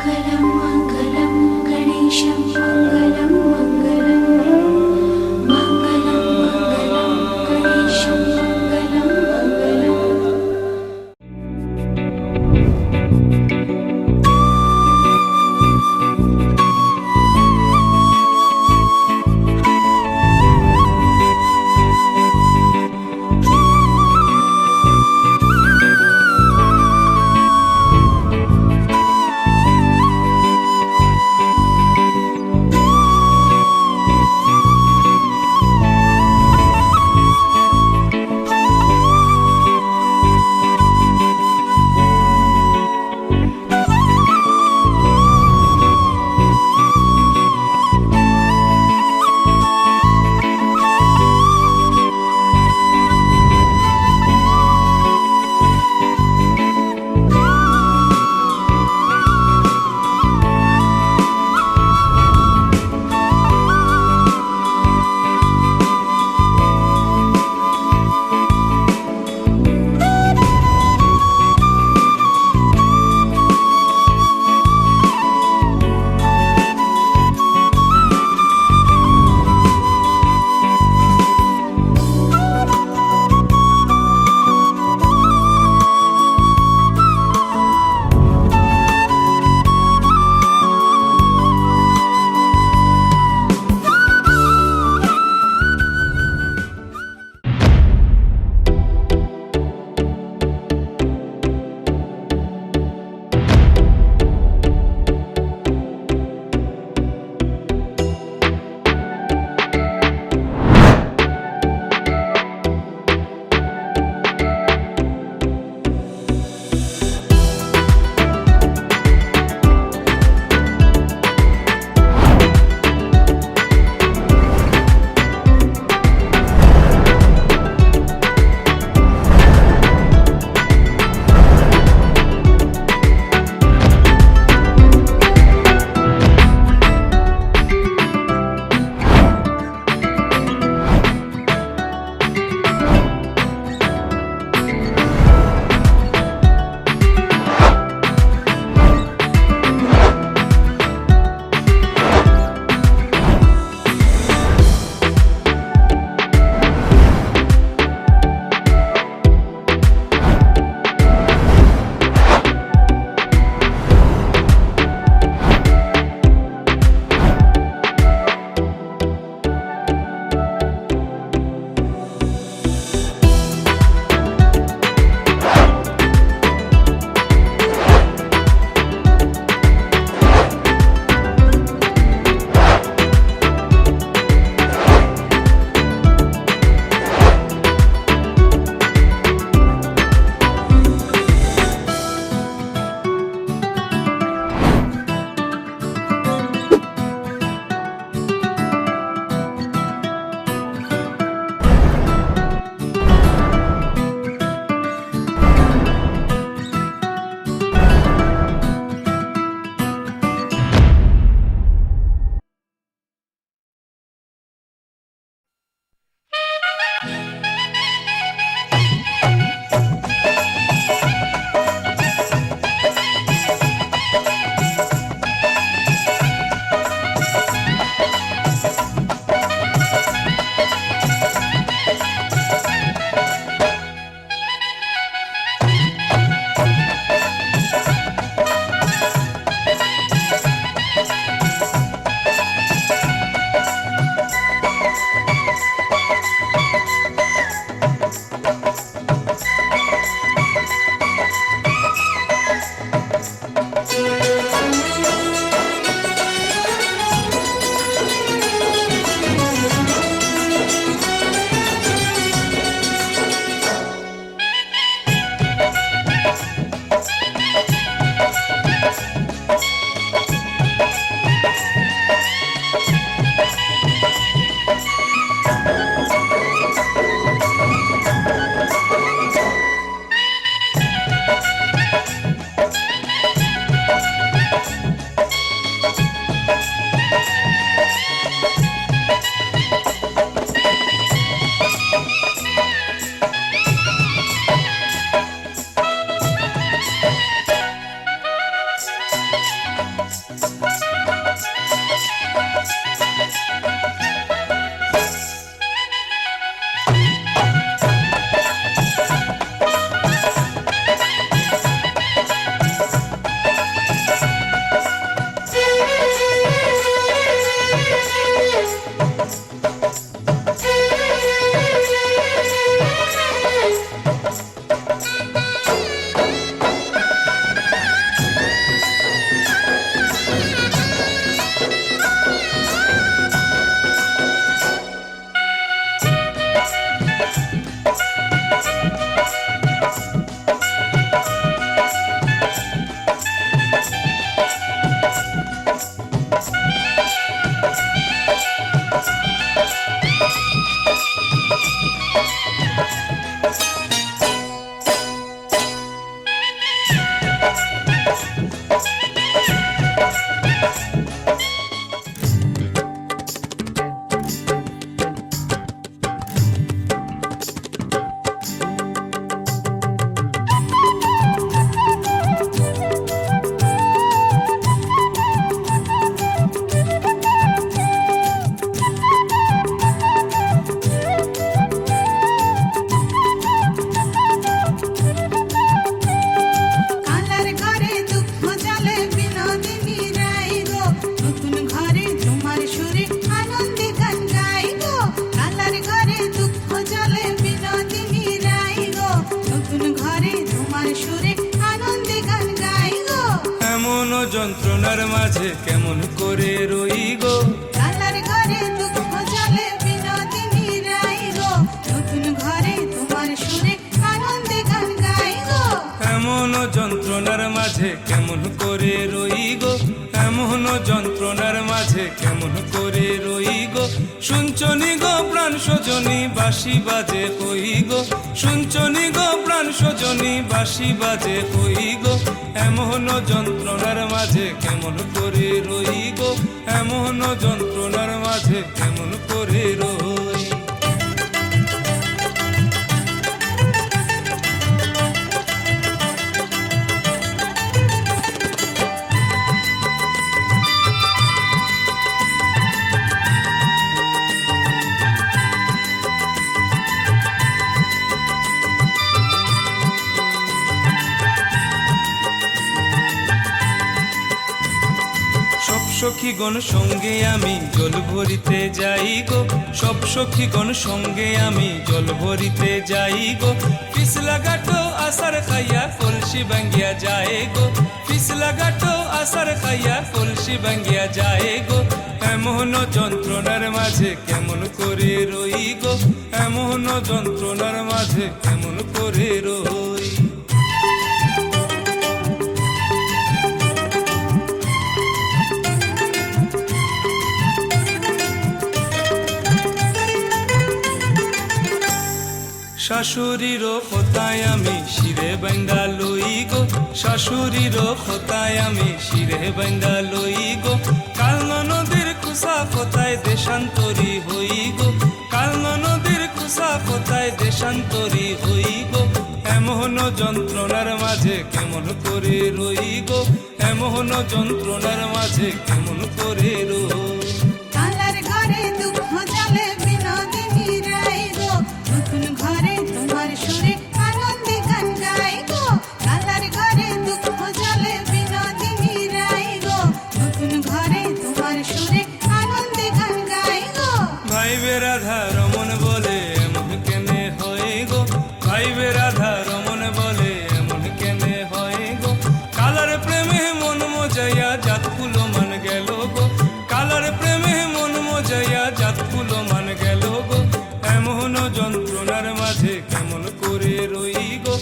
मङ्गलं गणेशं मङ्गलं मङ्गलं मङ्गलं गणेशं मङ्गलं मङ्गलम्। এমন যন্ত্রণার মাঝে কেমন করে রই গো। কালার ঘরে দুঃখ জলে বিনোদিনী রাই গো, নতুন ঘরে তোমার সুরে আনন্দে গান গাই গো। এমন যন্ত্রণার মাঝে কেমন করে রই গো, এমন যন্ত্রণার মাঝে কেমন করে রই গো। শুনছনি গো প্রাণ সজনী বাঁশি বাজে কই গো, শুনছনি গো প্রাণ সজনী বাঁশি বাজে কই গো। এমন যন্ত্রণার মাঝে কেমন করে রই গো, এমন যন্ত্রণার মাঝে কেমন করে রই। সব সখীগণ সঙ্গে আমি জল ভরিতে যাই গো, সব সখীগণ সঙ্গে আমি জল ভরিতে যাই গো। পিছলা ঘাটো আসার খাইয়া কলসি ভাঙ্গিয়া যায় গো, পিছলা ঘাটো আসার খাইয়া কলসি ভাঙ্গিয়া যায় গো। এমন যন্ত্রণার মাঝে কেমন করে রই গো, এমন যন্ত্রণার মাঝে কেমন করে রই। শাশুড়ির খোতায় আমি শিরে বাঙ্গা লই গো, শাশুড়ির খোতায় আমি শিরে বাঙ্গা লই গো। কালনা নদীর কুসা খোতায় দেশান্তরী হই গো, কালনা নদীর কুসা খোতায় দেশান্তরী হই গো। এমন যন্ত্রণার মাঝে কেমন করে রই গো, এমন যন্ত্রণার মাঝে কেমন করে রই। কালার ঘরে দুঃখ জলে বিনোদিনী রাই গো, নতুন ঘরে তোমার সুরে আনন্দে গান গাই গো। কালার ঘরে দুঃখ জলে বিনোদিনী রাই গো, নতুন ঘরে তোমার সুরে আনন্দে গান গাই গো। ভাই বেরাধা রমন বলে এমন কেনে হয় গো, ভাই বেরাধা রমন বলে এমন কেনে হয় গো। কালার প্রেমে মন মজাইয়া জাত ফুলো মান গেল গো, কালার প্রেমে মন মজাইয়া জাত ফুলো মান গেল গো। এমন যন্ত্রণার মাঝে কেমন করে রই গো,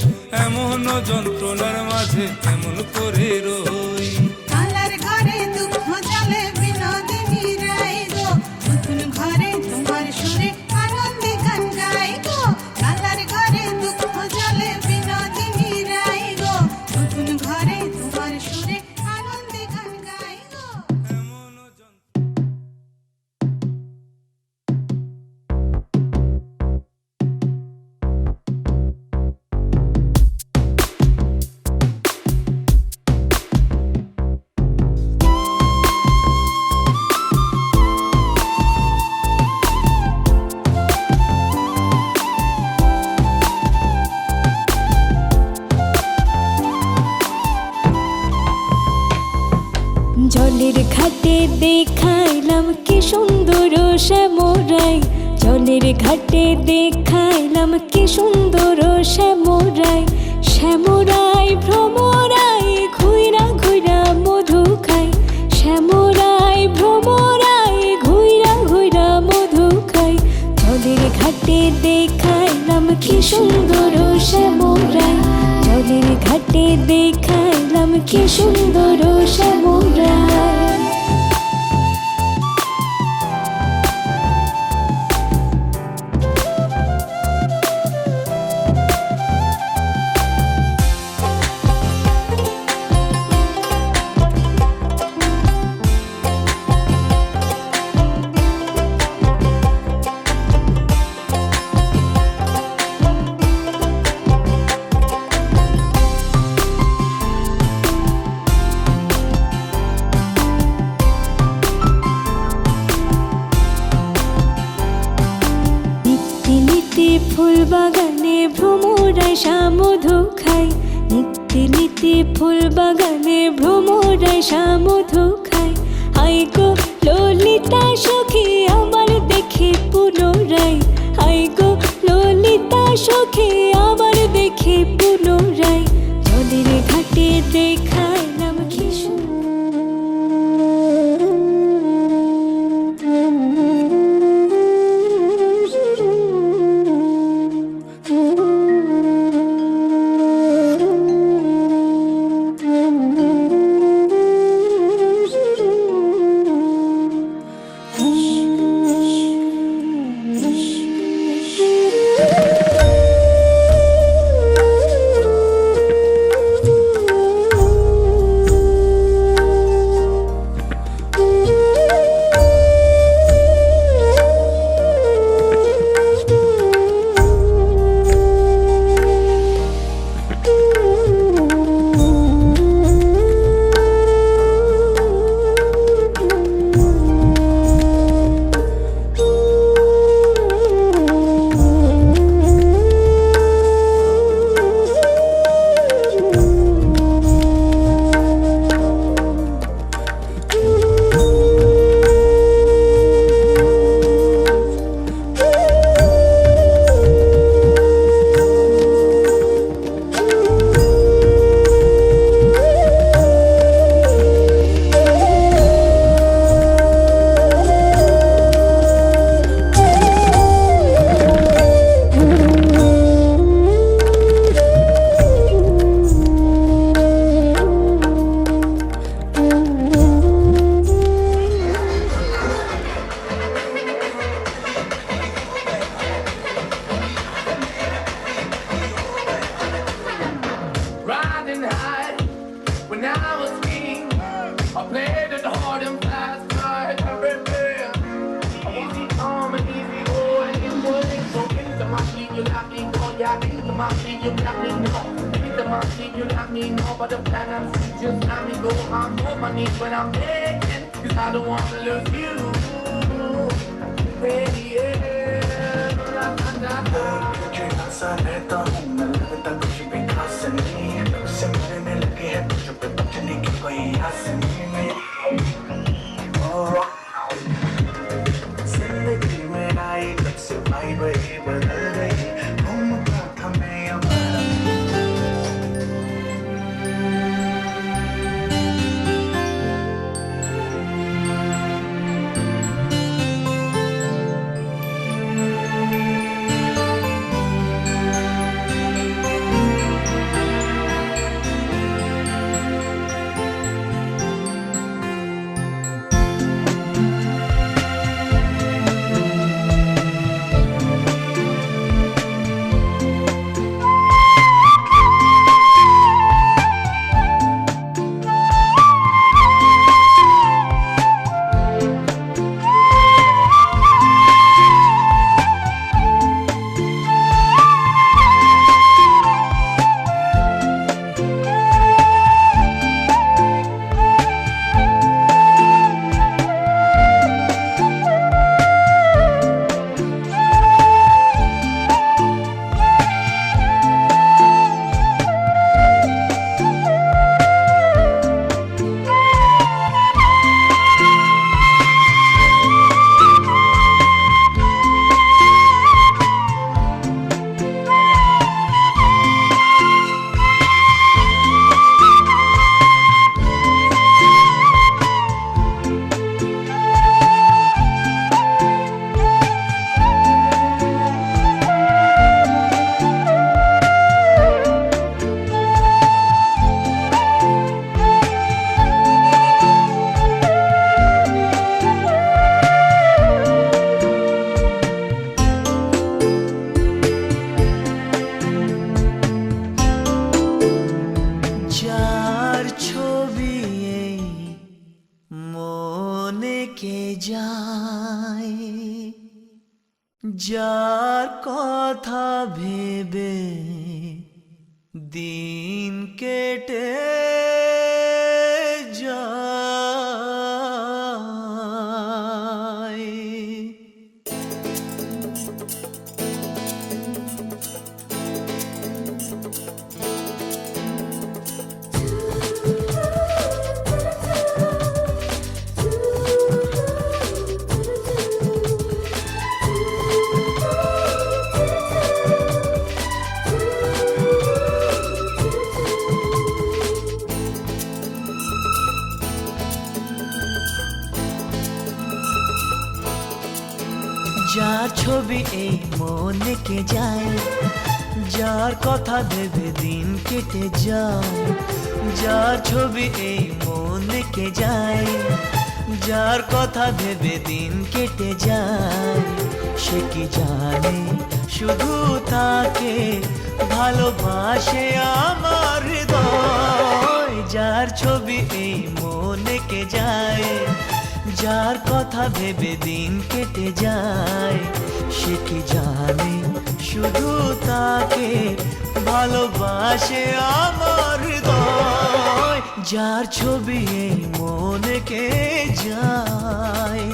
এমন যন্ত্রণার মাঝে কেমন করে রই। কালার ঘরে দুঃখ জলে বিনোদিনী রাই গো, নতুন ঘরে তোমার সুরে আনন্দে গান গাই গো। কালার ঘরে দুঃখ জলে বিনোদিনী রাই গো, নতুন ঘরে তোমার সুরে আনন্দে গান গাই গো। এমন জলের ঘাটে দেখাইলাম কি সুন্দর শ্যামরাই, জলের ঘাটে দেখাইলাম কি সুন্দর শ্যামরাই। শ্যামরাই ভ্রমরাই ঘুইরা ঘুইরা মধু খাই, শ্যামরাই ভ্রমরাই ঘুইরা ঘুইরা মধু খাই। জলের ঘাটে দেখাইলাম কি সুন্দর শ্যামরাই, জলের ঘাটে দেখাইলাম কি সুন্দর শ্যামরাই। ফুল বাগানে ভ্রমরাই মধু খাই, নিত্যে নিত্যে ফুল বাগানে ভ্রমরাই মধু খাই। আই গো ললিতা সখী আমার দেখে পুনরাই, আই গো ললিতা সখী আমার দেখে পুনরাই। জলের ঘাটে দেখাইলাম কি সুন্দর you not need no but the plan I'm seeing. Just let me go, I'm on my knees when I'm begging, 'cause I don't wanna lose you. Baby, yeah, तुझे हंसा रहता हूँ मैं, लगता कुछ भी खास नहीं है, तब से मिलने लगे है तुझ पे बचने की कोई आस नहीं है। जिंदगी में आई तब से वाइब ही बदल गई, घूमता था मैं अवारा। যার কথা ভেবে দিন কেটে যায়। যার ছবি এই মনে কে যায়, যার কথা ভেবে দিন কেটে যায়। যার ছবি এই মনে কে যায়, যার কথা ভেবে দিন কেটে যায়। সে কি জানে শুধু তাকে ভালোবাসে আমার হৃদয়। যার ছবি এই মনে কে যায়, যার কথা ভেবে দিন কেটে যায়। সে কি জানে শুধু তাকে ভালোবাসে আমার হৃদয়। যার ছবি এই মনে কে যায়।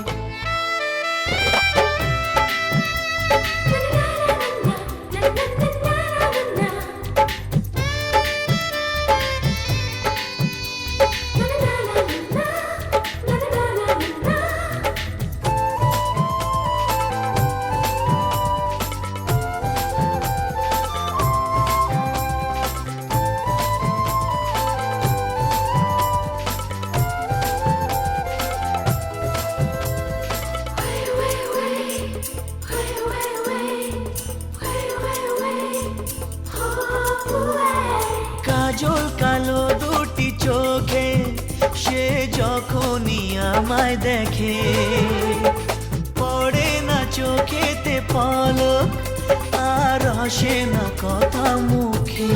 কাজল কালো দুটি চোখে সে যখনই আমায় দেখে, পড়ে না চোখেতে পলক আর আসে না কথা মুখে।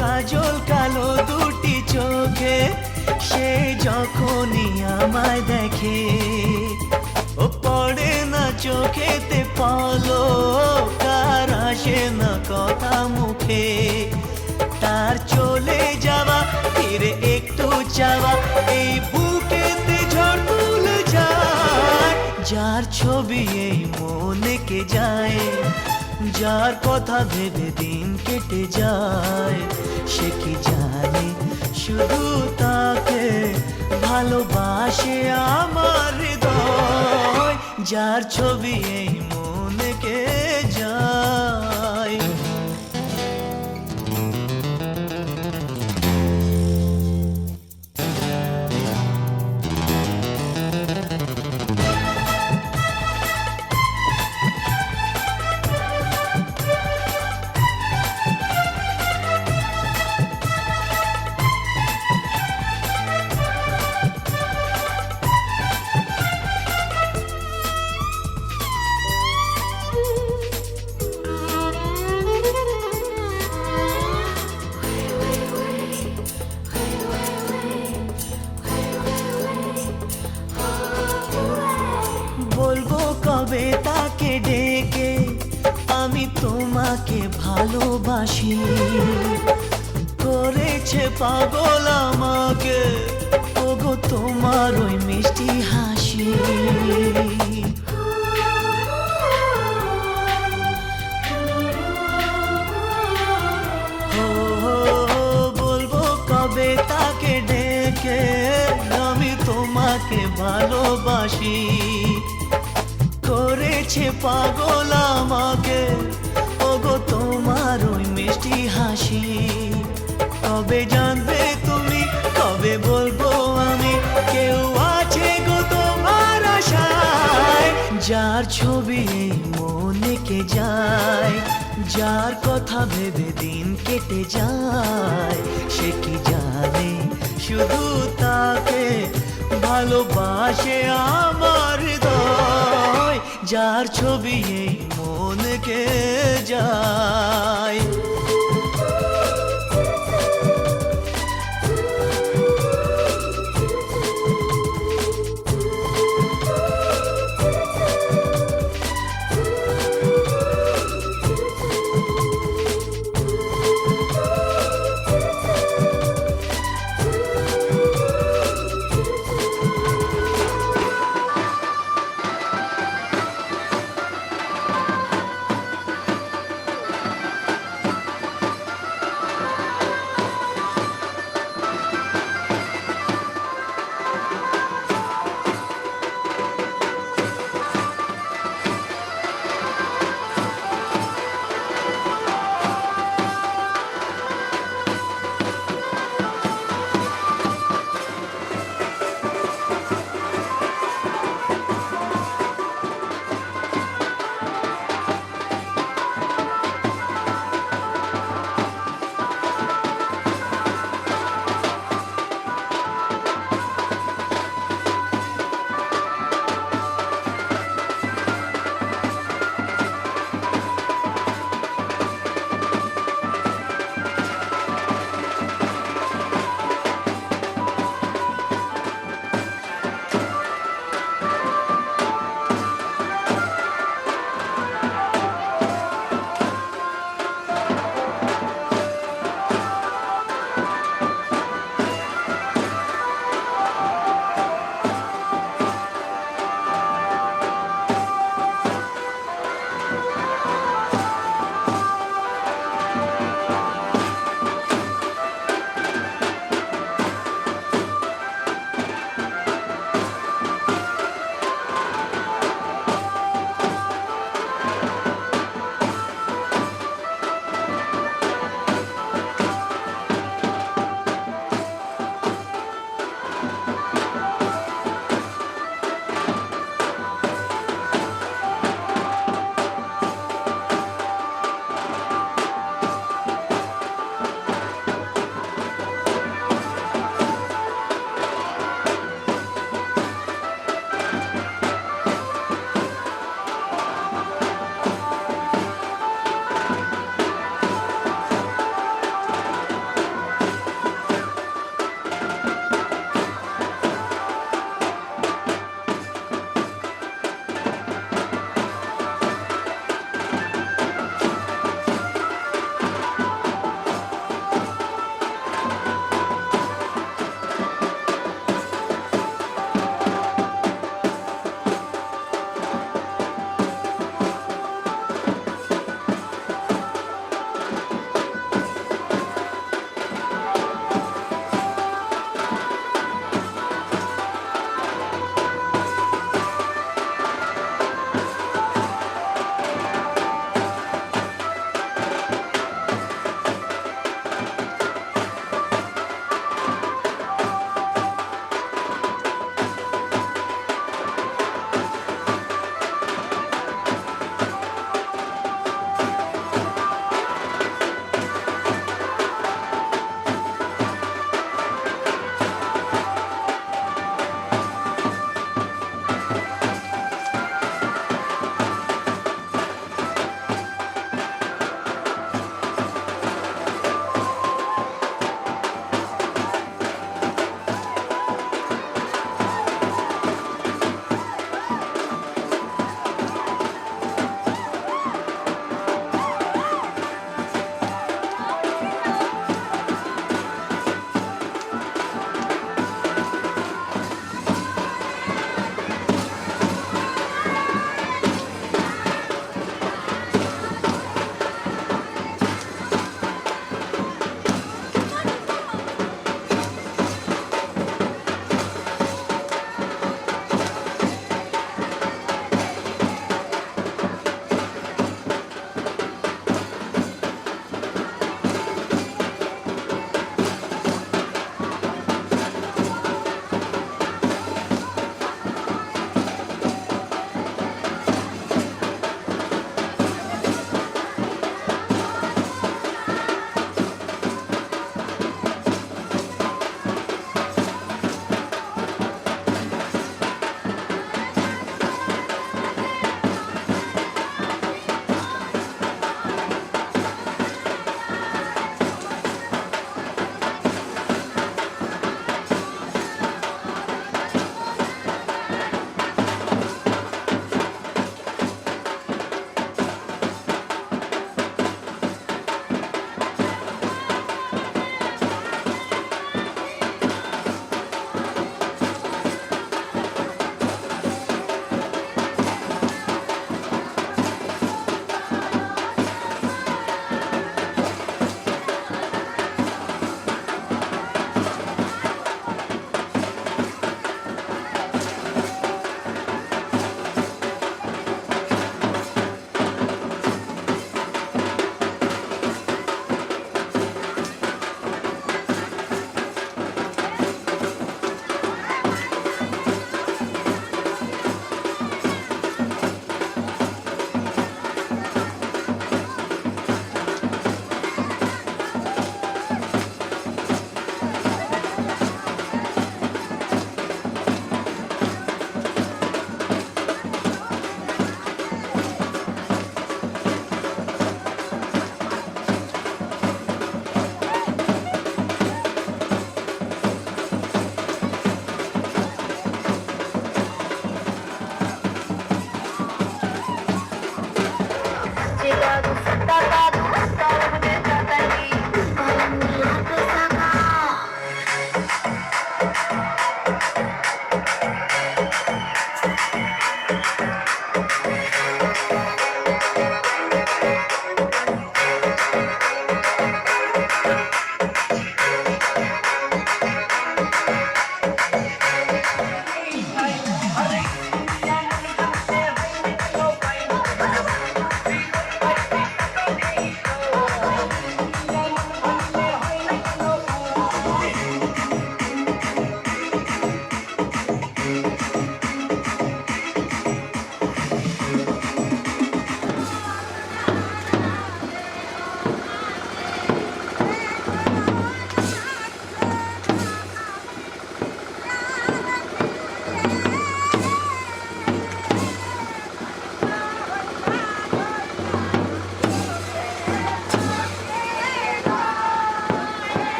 কাজল কালো দুটি চোখে সে যখনই আমায় দেখে, ও চোখেতে পলক আর আসে না কথা মুখে, তার চলে যাওয়া ফিরে একটু চাওয়া এই বুকেতে ঝড় তুলে যায়। যার ছবি এই মনে কে যায়, যার কথা ভেবে দিন কেটে যায়, সে কি জানে শুধু তাকে ভালোবাসে আমার হৃদয়। যার ছবি এই মনে কে যায়। বলবো কবে তাকে ডেকে আমি তোমাকে ভালোবাসি, করেছে পাগল আমাকে ওগো তোমার ওই মিষ্টি হাসি। ও বলবো কবে তাকে ডেকে আমি তোমাকে ভালোবাসি, করেছে পাগল আমাকে ওগো তোমার ওই মিষ্টি হাসি। কবে জানবে তুমি, কবে বলবো আমি, কেউ আছে গো তোমার আশায়। যার ছবি এই মনে কে যায়, যার কথা ভেবে দিন কেটে যায়, সে কি জানে শুধু তাকে ভালোবাসে আমার হৃদয়। যার ছবি এই মনে কে যায়।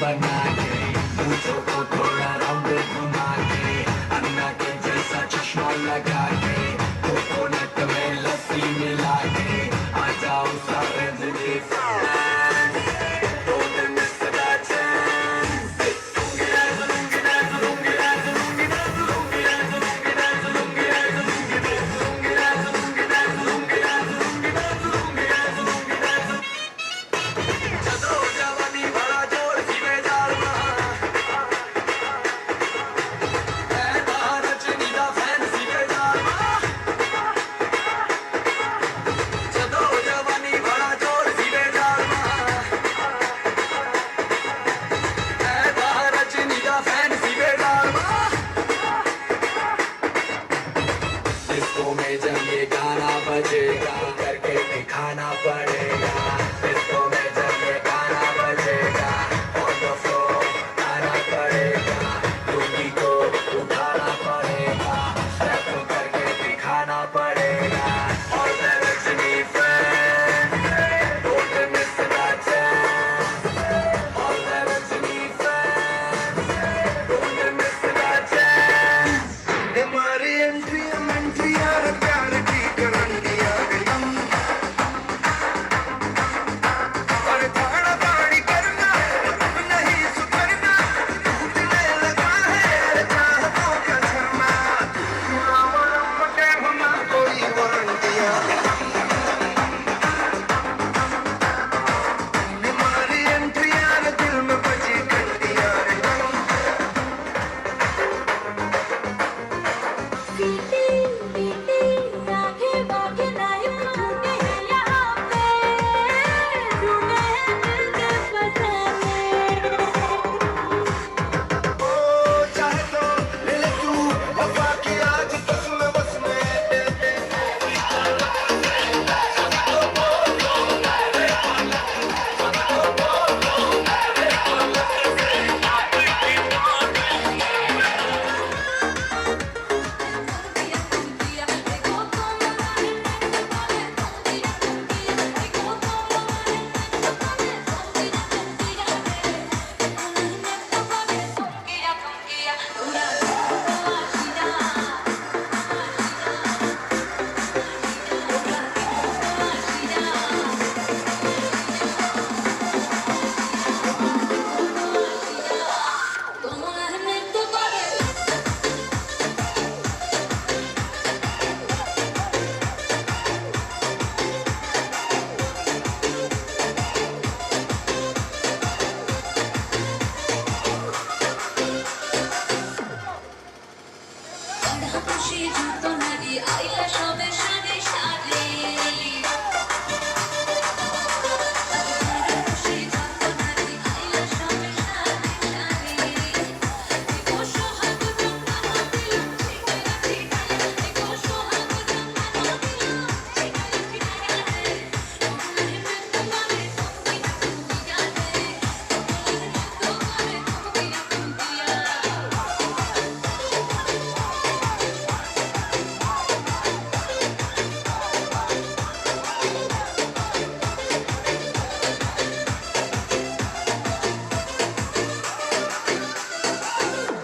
बना के मूंछों को थोड़ा राउंड घुमा के अन्ना के जैसा चश्मा लगा के कोकोनट में लस्सी मिला के आ जाओ सारे जिंदगी Don't miss that chance. Lungi dance, lungi dance, lungi dance, lungi dance, lungi dance, lungi dance, lungi dance, lungi dance, lungi dance, lungi dance, lungi dance, lungi dance, lungi dance, lungi dance. चलो जवानी भरा जोर सी बेजार रजनी दा fancy बेजार चलो जवानी भरा जोर सी बेजार रजनी दा फैंसी बेजार डिस्को में जब ये गाना बजेगा करके दिखाना पड़ेगा डिस्को में जब ये गाना बजेगा ऑन द फ्लोर आना पड़ेगा लुंगी को उठाना पड़ेगा स्टेप करके दिखाना पड़ेगा और Rajini fan don't miss that chance और Rajini fan don't miss that chance हमारी एंट्री यार प्यार की करंडिया गयम और थाड़ा ताड़ी करना नहीं सुधरना टूटने लगा है चाहतों का शर्मा हम कोई वारंटिया हमारी एंट्री यार दिल में बजी घंटिया बीते बीते आगे बागे नायक ढूंढे हैं यहाँ पे ढूंढे हैं दिल के फसाने ओ चाहे तो ले ले तू वफा की आज कसम बस में খুশি জুতো নারী আইলা সবে সারে সারে খুশি জুতো নারী আইলা সবে সারে সারে দেখো সোহাগ জন্মানো দিল ঠিকানা ঠিকানা দেখো সোহাগ জন্মানো দিল ঠিকানা ঠিকানা রে তোমার মৃত্যু করে তুমি জানে তোমার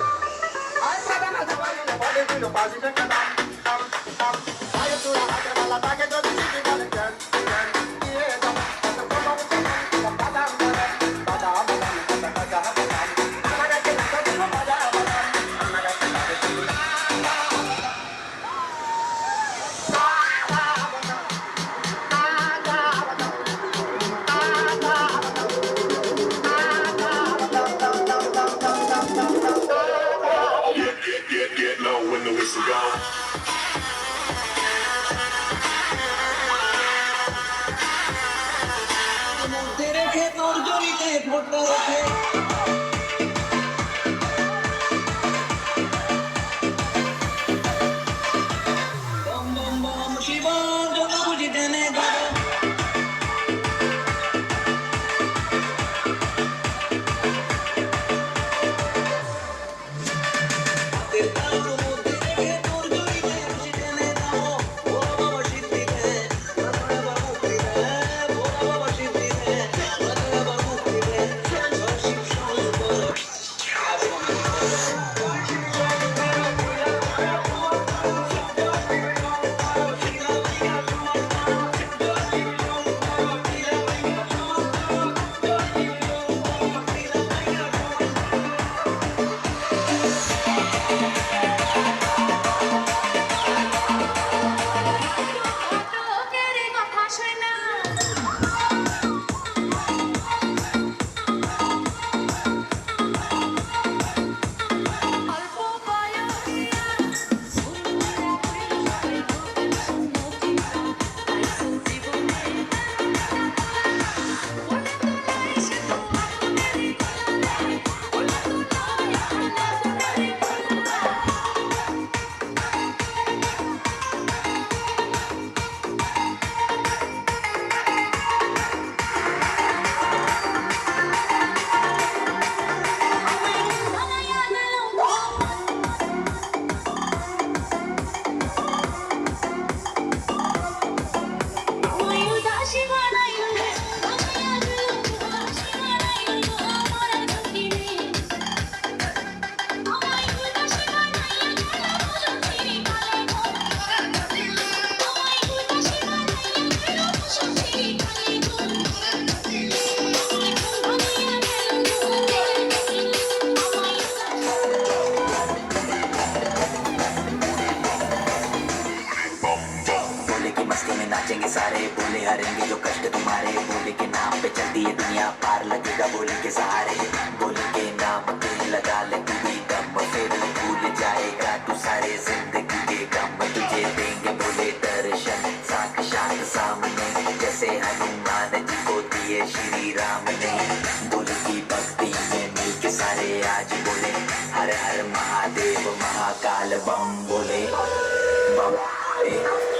মৃত্যু করে তুমি Get low when the whistle go. तेरे खेत और जोड़ी के फोटो रखे बम बम बम शिवा जो मुझे देने दो She दुनिया पार लगेगा बोली के सहारे, बोली के नाम पे लगा ले तू भी दम, फिर भूल जाएगा तू सारे जिंदगी के गम, तुझे देंगे बोले दर्शन साक्षात सामने, जैसे हनुमान जी को दिए श्री राम ने। बोली की भक्ति में मिल के सारे आज बोले हर हर महादेव महाकाल बम बोले, बम बोले।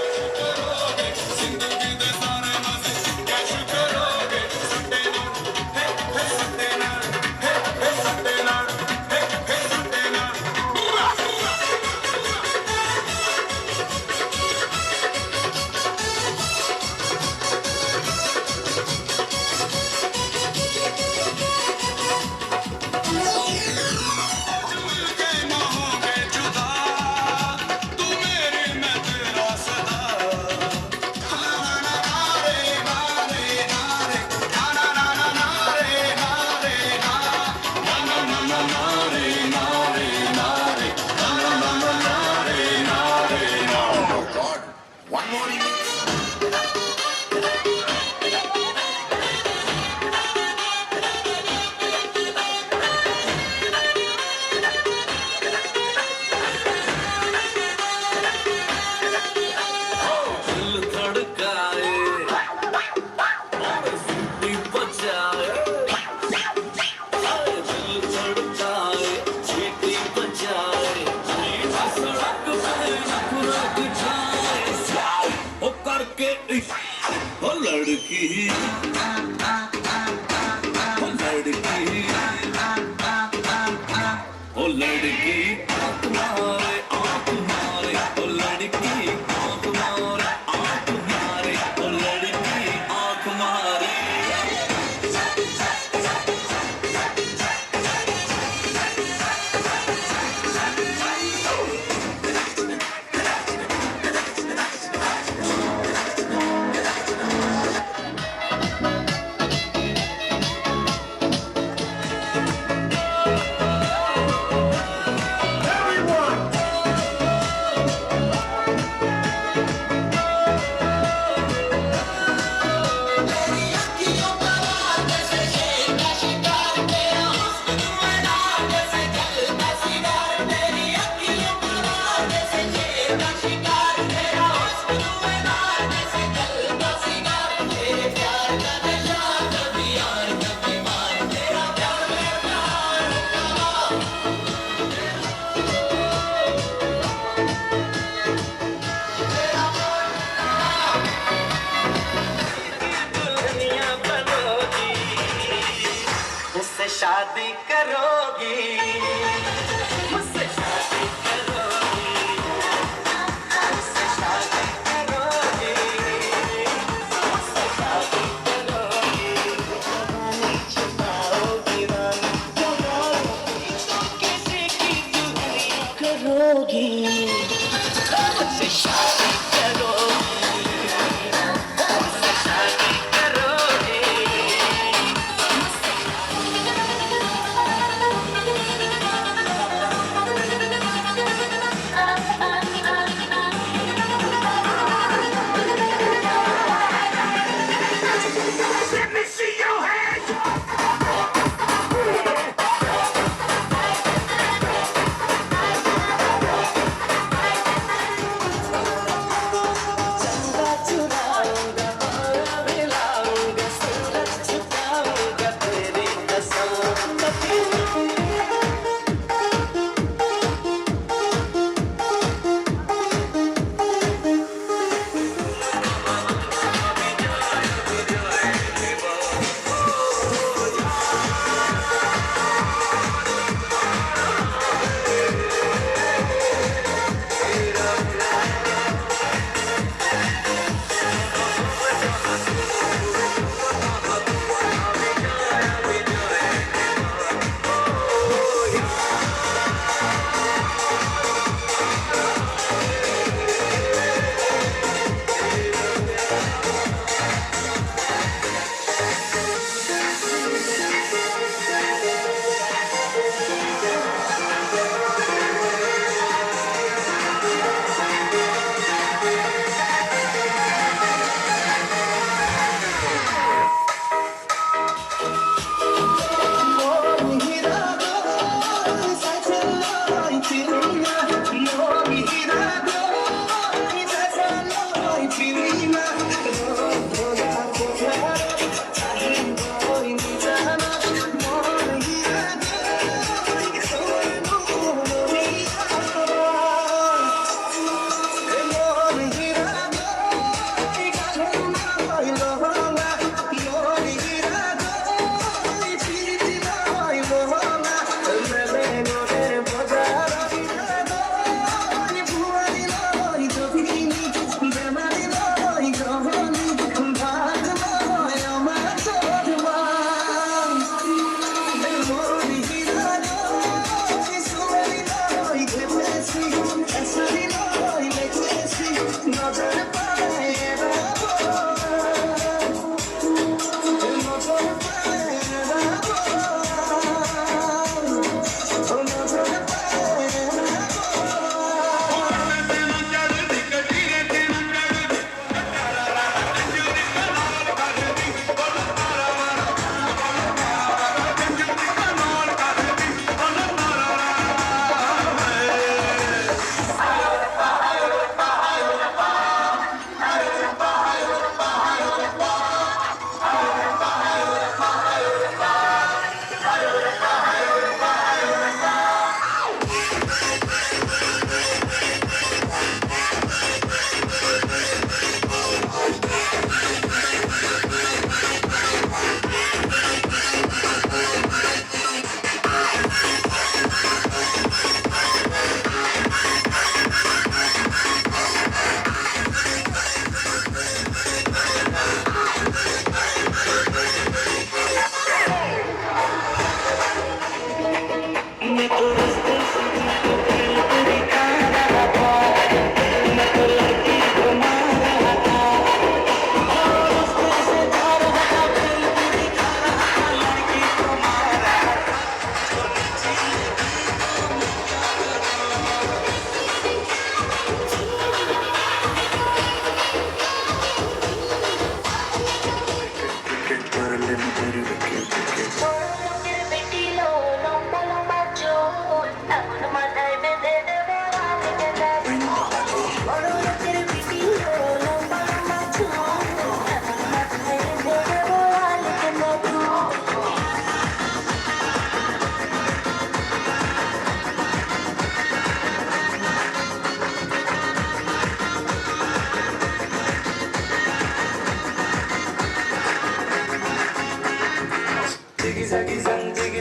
शादी करोगी, मुझसे शादी करोगी, मुझसे शादी करोगी, मुझसे शादी करोगी, जवानी छुपाओगी रानी, जवानी तो किसी की दुनिया करोगी, मुझसे शादी करोगी, मुझसे शादी करोगी।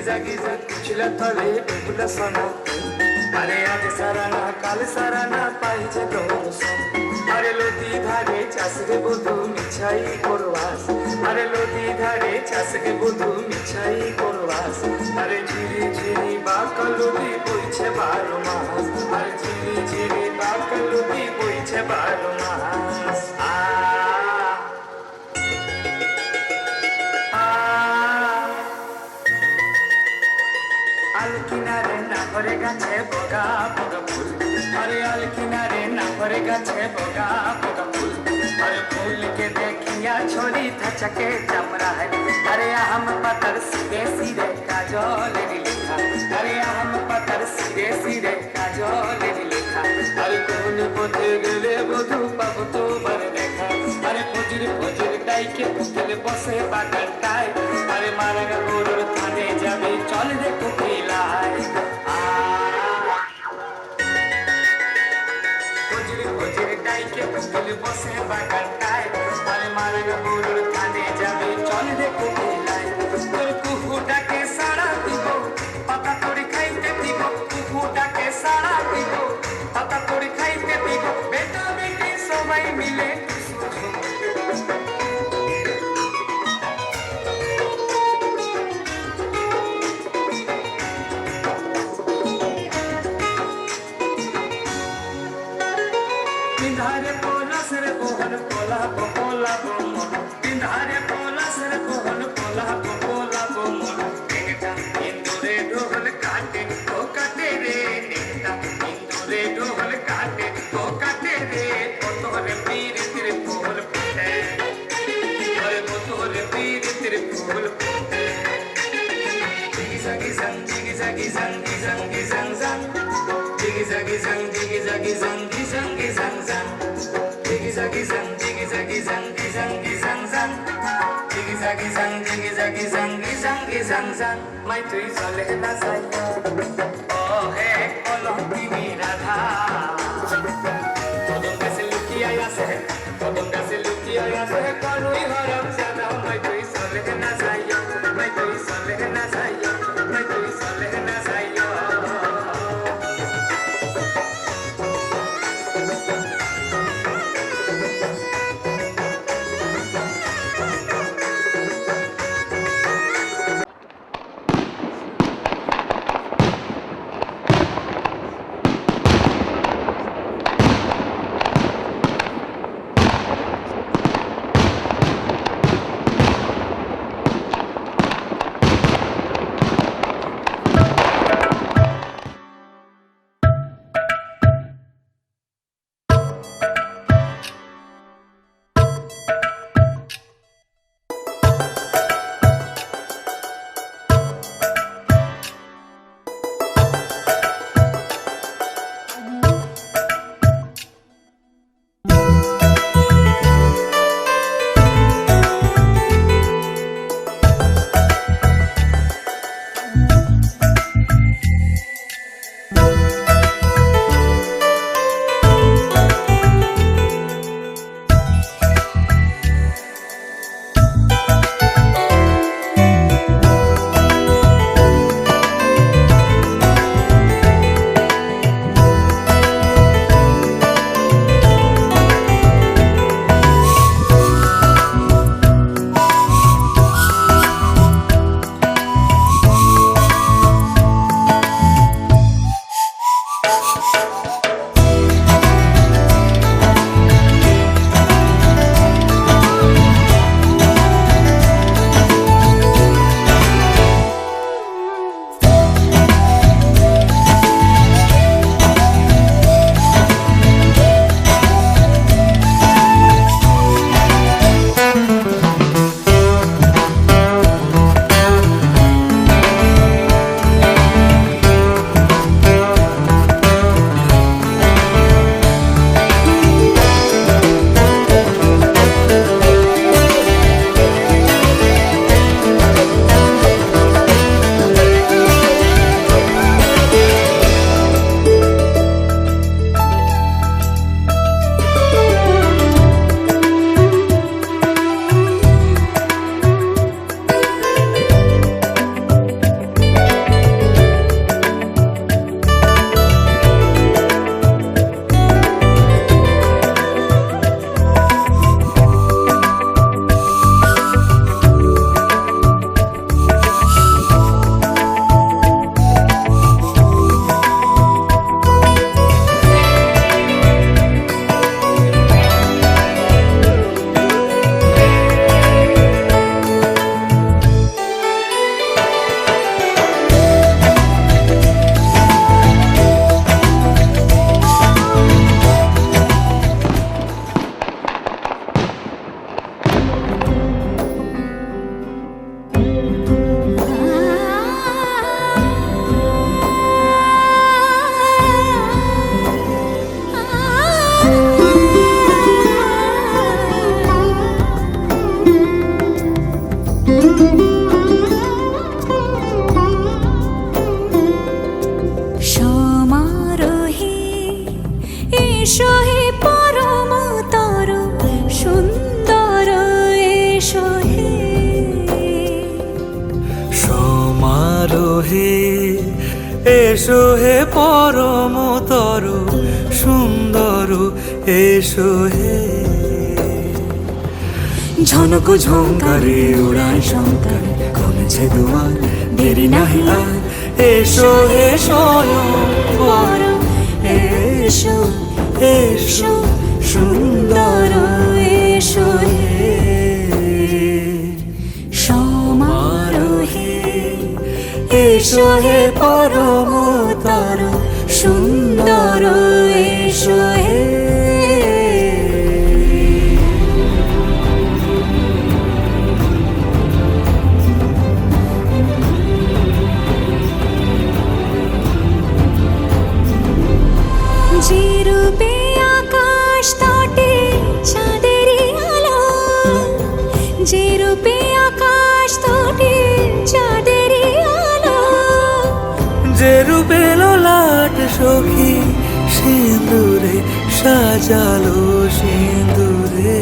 জাগি জাগ কুচিলা তলে ডুবলা সোনা আরে আজ সারা না কাল সারা না পাই যে দর্শন আরে লতি ধারে চাষকে বধু মিছাই করবাস আরে লতি ধারে চাষকে বধু মিছাই করবাস আরে ঝিরি ঝিরি বাকলুদি বইছে 12 মাস আরে ঝিরি ঝিরি বাকলুদি বইছে 12 মাস আল কিনারে না ভরে গাছে বগা বগা ফুল আরে আল কিনারে না ভরে গাছে বগা বগা ফুল আরে ফুলকে দেখিয়া ছড়ি থাচকে চামড়া है अरे हम पतर सिरे सिरे काजल लिखा अरे हम पतर सिरे सिरे काजल लिखा अरे কোন পথে গেলে বধু পাবো তোমার দেখা আরে ফজির ফজির ডাইকে পুতলে বসে বাগানটায় আরে মারাঙ্গা গরুর থানে যাবে চল রে কোকিলায় ফজির ফজির ডাইকে পুতলে বসে বাগানটায় আরে মারাঙ্গা গরুর থানে যাবে চল রে কোকিলায় তোর কুকুটাকে সাড়া দিব পাতা তোড়ি খাইতে দিব কুকুটাকে সাড়া দিব পাতা তোড়ি খাইতে দিব বেটা বেটি সবাই মিলে পিন্ধারে পোলাস রে কোহন পোলা পোলা মন পিন্ধারে পোলাস রে কোহন পোলা পোলা মন একটা ইন্দুরে ঢোল কাটে ও কাটে রে একটা ইন্দুরে ঢোল কাটে ও কাটে রে তোরে পীর তীর ফুল ফুটে আরে তোরে পীর তীর ফুল ফুটে জিগি জাগি জাং জিগি জাগি জাং জিগি জাং জাং জিগি জাগি জাং জিগি জাগি জাং জিগি জাং জাং জিগি জাগি জাং জিগি জাগি জাং জিগি জাং জাং জিগি জাগি জাং জিগি জাগি জাং জিগি জাং জাং মাই তুই চলে না যাই ও হে কলঙ্কিনী রাধা কদম গাছে লুকিয়ে আছে কদম গাছে লুকিয়ে আছে করুই হরম জানা মাই তুই চলে না যাই মাই তুই চলে না যাই মাই তুই চলে না যাই হে এসো হে পরমতর সুন্দর এসো হে ঝনক ঝঙ্কারে উড়ায় শঙ্কার কমেছে দুয়ার দেরি নাহি আর এসো হে স্বয়ং বর এসো এসো সুন্দর এসো হে সমারোহে এসো হে পরমতর সুন্দর এসো হে যে রূপে আকাশ তটে চাঁদেরই আলো, যে রূপে আকাশ তটে চাঁদেরই আলো, যে রূপে ললাট সখী সিঁদুরে সাজালো সিঁদুরে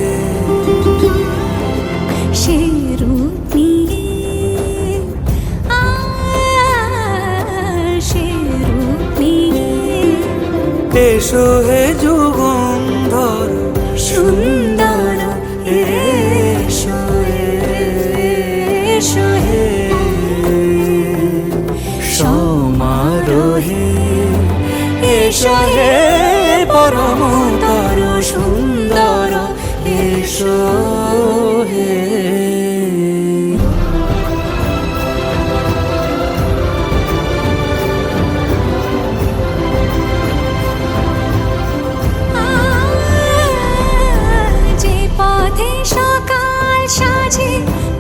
সে রূপ নিয়ে সে রূপ নিয়ে এসো হে যুগন্ধর সুন্দর এসো এসো হে সমারোহে এসো হে পরমতর সুন্দর এসো হে যে পথে সকাল সাজে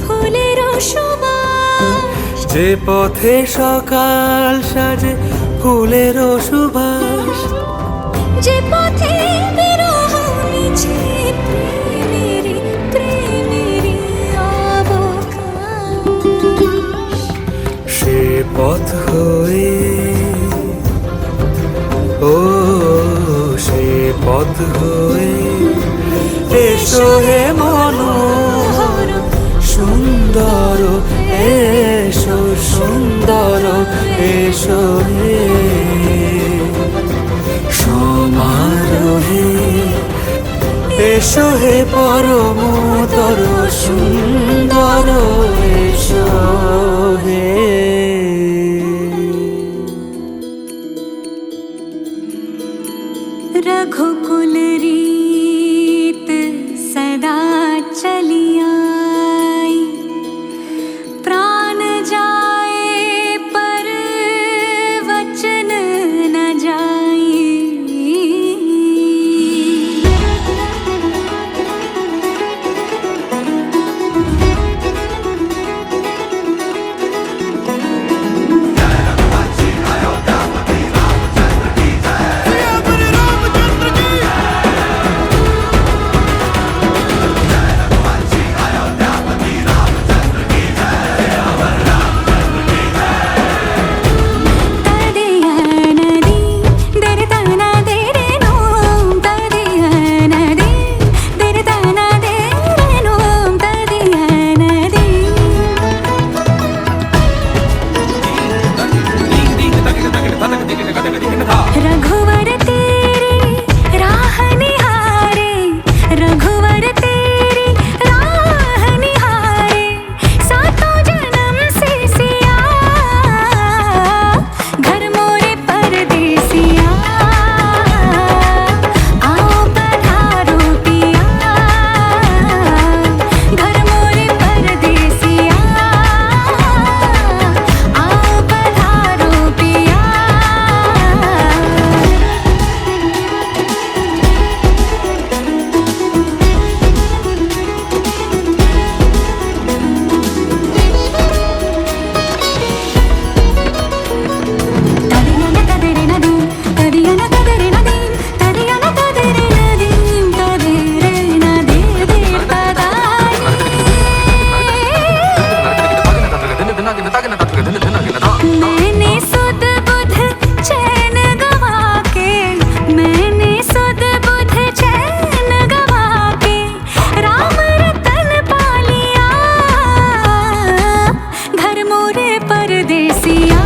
ফুলের সুবাস, যে পথে সকাল সাজে ফুলের সুবাস যে পথে বিরহ মিছে প্রেমেরই প্রেমেরই অবকাশ, সে পথ হয়ে ও সে পথ হয়ে এসো হে মনোহর সুন্দর এসো সুন্দর এসো হে সমারোহে এসো হে পরমতর সুন্দর এসো হে रघुकुल रीत सदा चली आई, प्राण जाए पर वचन न जाए। रघुवर तेरी राह निहारे, रघुवर तेरी राह निहारे, सातों जन्म से सिया घर मोरे परदेसिया, आओ पधारो पिया घर मोरे परदेसिया, आओ पधारो पिया। मैंने सुध बुध चैन गवा के, मैंने सुध बुध चैन गवा के, राम रतन पा लिया घर मोरे परदेसिया।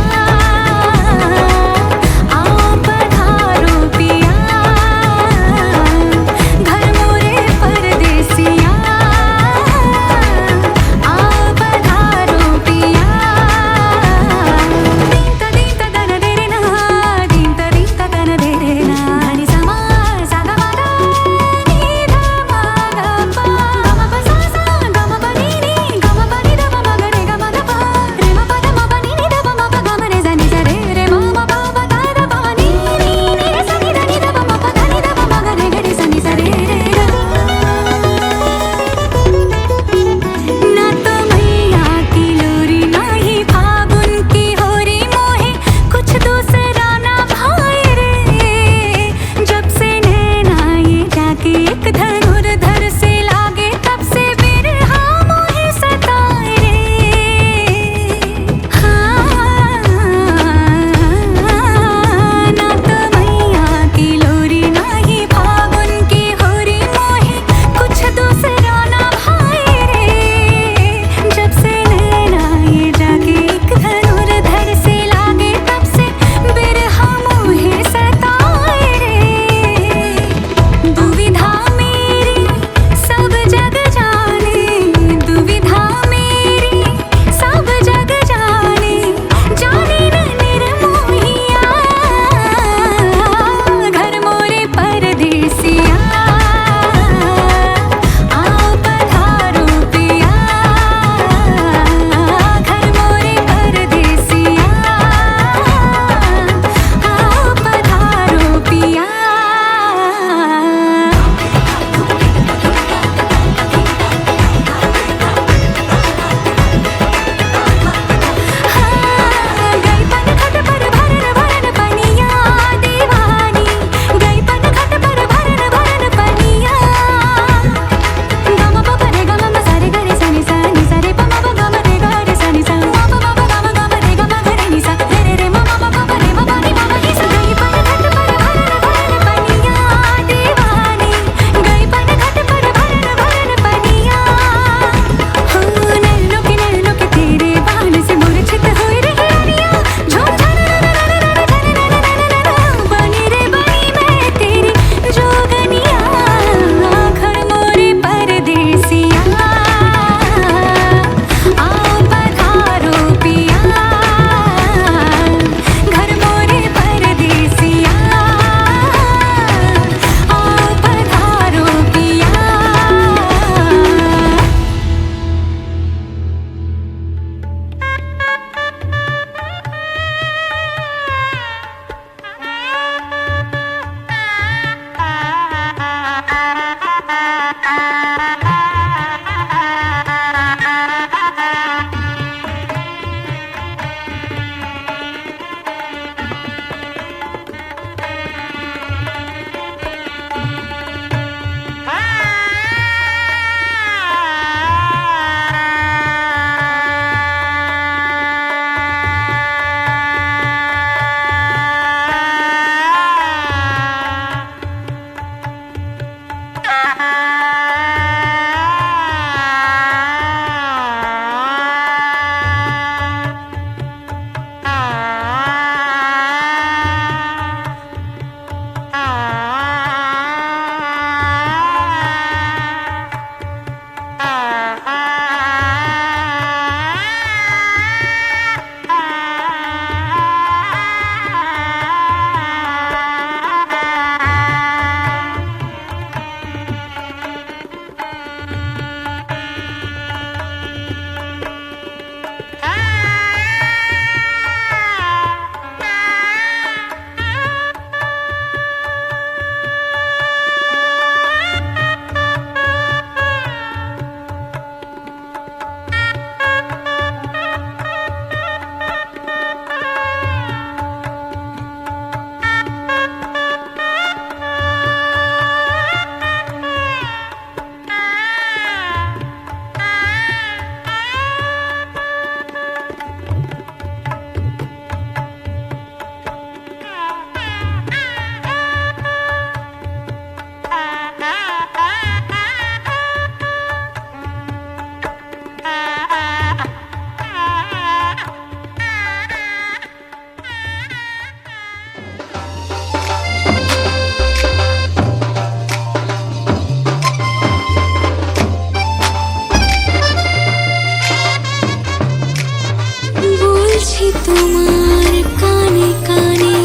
বলছি তোমার কানে কানে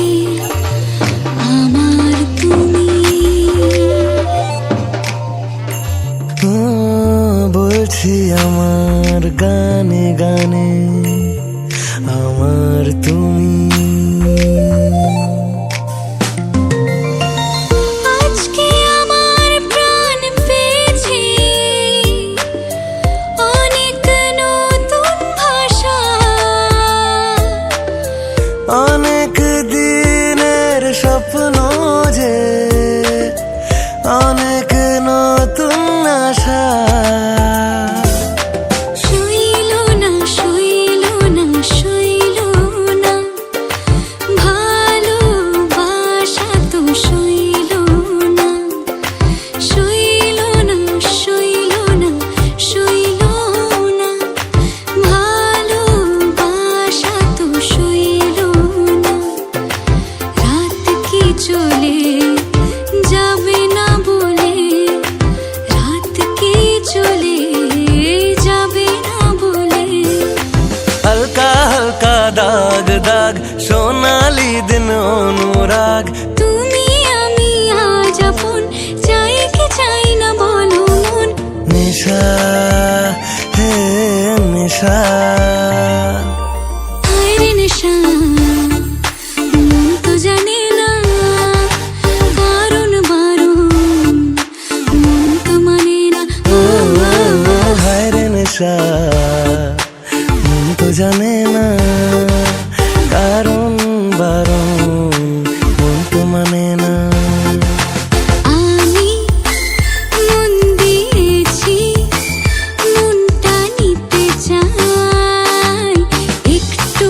আমার তুমি বলছি আমার গানে গানে আমার তুমি। আজকে আমার প্রাণ পেয়েছে অনেক নতুন ভাষা অনেক দিনের স্বপ্ন যে অনেক নতুন আশা। শৈল না শৈল না শৈল না ভালোবাসা তো শৈল না শৈল না শৈল না শৈল না ভালোবাসা তো শৈল না। রাত কি চলে যাবে না বলে রাত কি চলে যাবে না বলে হালকা হালকা দাগ দাগ সোনালি দিন অনুরাগ। তুমি আমি আজ আপন চাই কি চাই না বলো মন নেশা হে নেশা হায়রে নেশা মন তো জানে না কারণ বারণ মন তো মানে না হায় রে নেশা মন তো জানে না কারণ বারণ মন তো মানে না। আমি মন দিয়েছি মনটা নিতে চাই একটু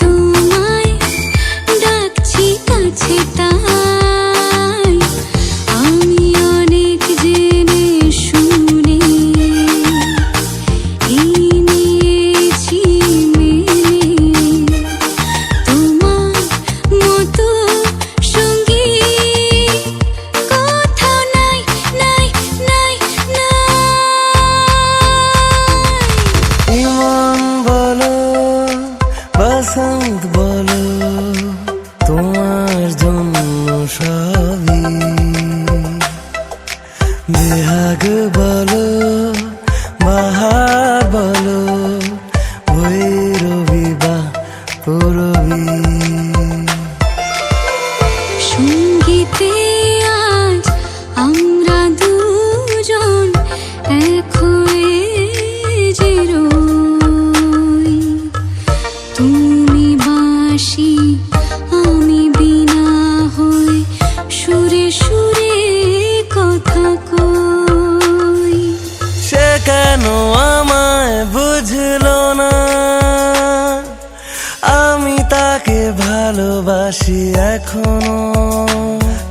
তোমায় ডাকছি কাছে তাই আমি অনেক জেনে শুনে এই নিয়েছি মেনে তোমার মতো সঙ্গী কোথাও নাই নাই নাই নাই। ইমন বলো বসন্ত বলো তোমার জন্য সবই বেহাগ বলো বাহার বলো ভৈরবী বা পূরবী। সঙ্গীতে আজ আমরা দুজন এক হয়ে যে রই তুমি বাঁশি আমি বীণা হয়ে সুরে সুরে কথা কই। সে কেন আমায় বুঝলো না আমি তাকে ভালোবাসি এখনো।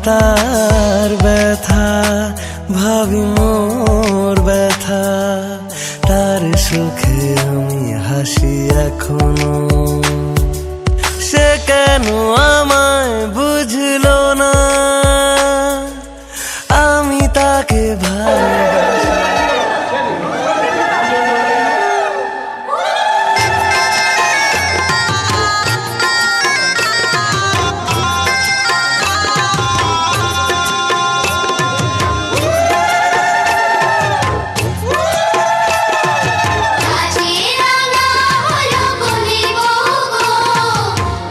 তার ব্যথা ভাবি মোর ব্যথা তার সুখে আমি হাসি এখনো। সে কেন আমায় বুঝলো না আমি তাকে ভালোবাসি। আজকে রাঙা হলো কোনে বউ গো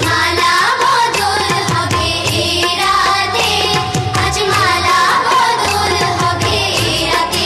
মালা বদল হবে এ রাতে আজ মালা বদল হবে এ রাতে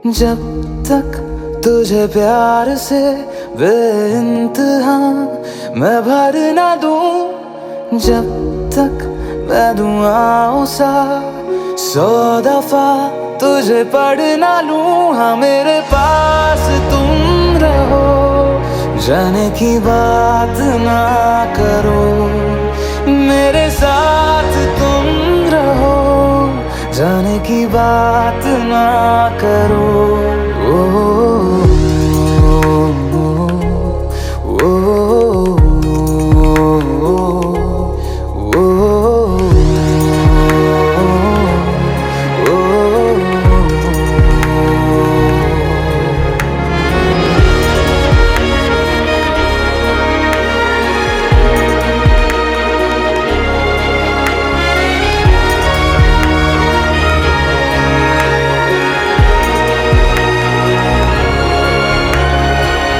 जब तक तुझे प्यार से बेइंतहा मैं भर ना दूं, जब तक मैं दुआओं सा 100 दफा तुझे पढ़ ना लूं। हाँ मेरे पास तुम रहो, जाने की बात ना करो, मेरे साथ तुम रहो, जाने की बात ना करो।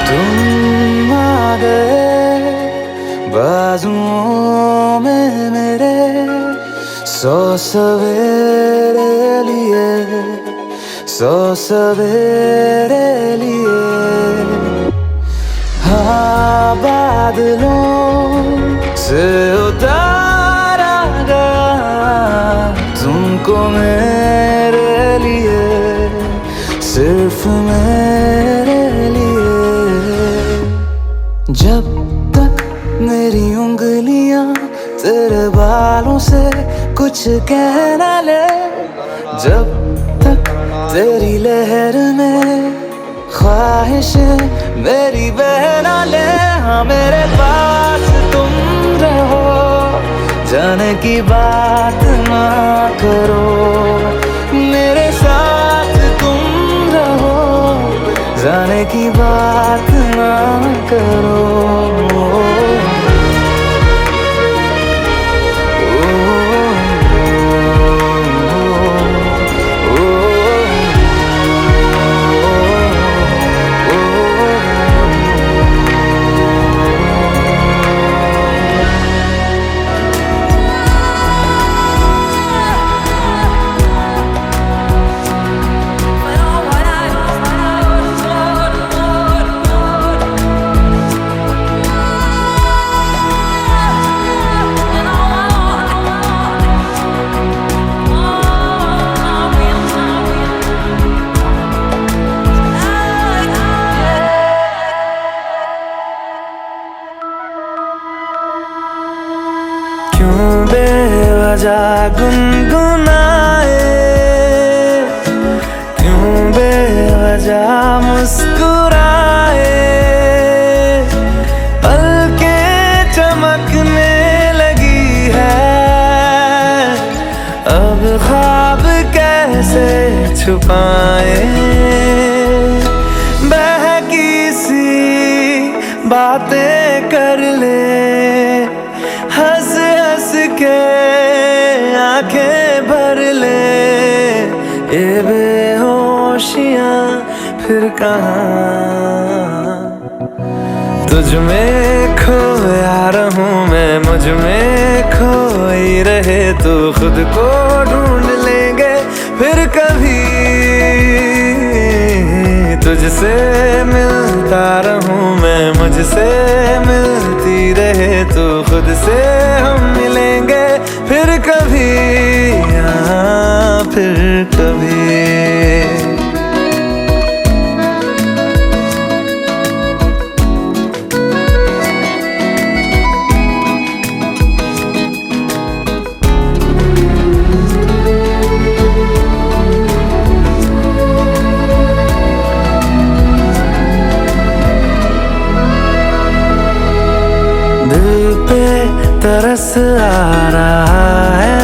तुम आ गए बाजुओं में मेरे, 100 सवेरे लिए, 100 सवेरे लिए। हाँ बादलों से उतारा गया तुमको मेरे लिए, सिर्फ मेरे लिए। जब तक मेरी उंगलियां तेरे बालों से कुछ कह ना ले, जब तक तेरी लहर में ख्वाहिशें मेरी बह ना ले। हाँ मेरे पास तुम रहो, जाने की बात ना करो, मेरे साथ तुम रहो, जाने की बात ना करो। क्यों बेवजह गुनगुनाए, क्यों बेवजह मुस्कुराए, पलकें चमकने लगी है, अब ख्वाब कैसे छुपाए। बहकी सी बातें कर ले, हंस हंस के आंखें भर ले, ये बेहोशियां फिर कहाँ। तुझ में खोया रहूं मैं, मुझ में खोई रहे तू, खुद को ढूंढ लेंगे फिर कभी। तुझसे मिलता रहूं मैं, मुझसे मिलती रहे तू, खुद से हम मिलेंगे फिर कभी, हाँ फिर कभी। दिल पे तरस आ रहा है,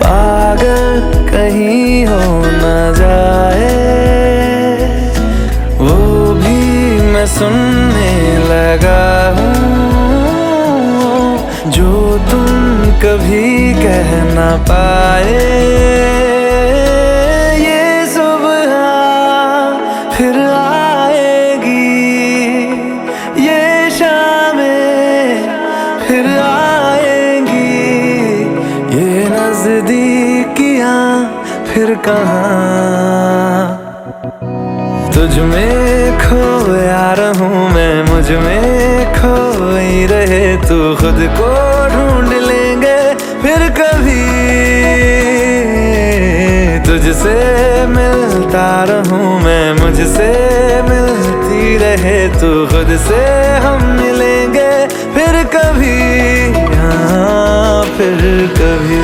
पागल कहीं हो न जाए, वो भी मैं सुनने लगा हूँ जो तुम कभी कह न पाए। ये सुबह फिर आएगी, ये शामें फिर आएंगी, ये नजदीकियां फिर कहाँ। तुझ में खोया रहूं मैं, मुझ में खोई रहे तू, खुद को ढूंढ लेंगे फिर कभी। तुझसे मिलता रहूं मैं, मुझसे मिलती रहे तू, खुद से हम मिलेंगे फिर कभी, हाँ फिर कभी।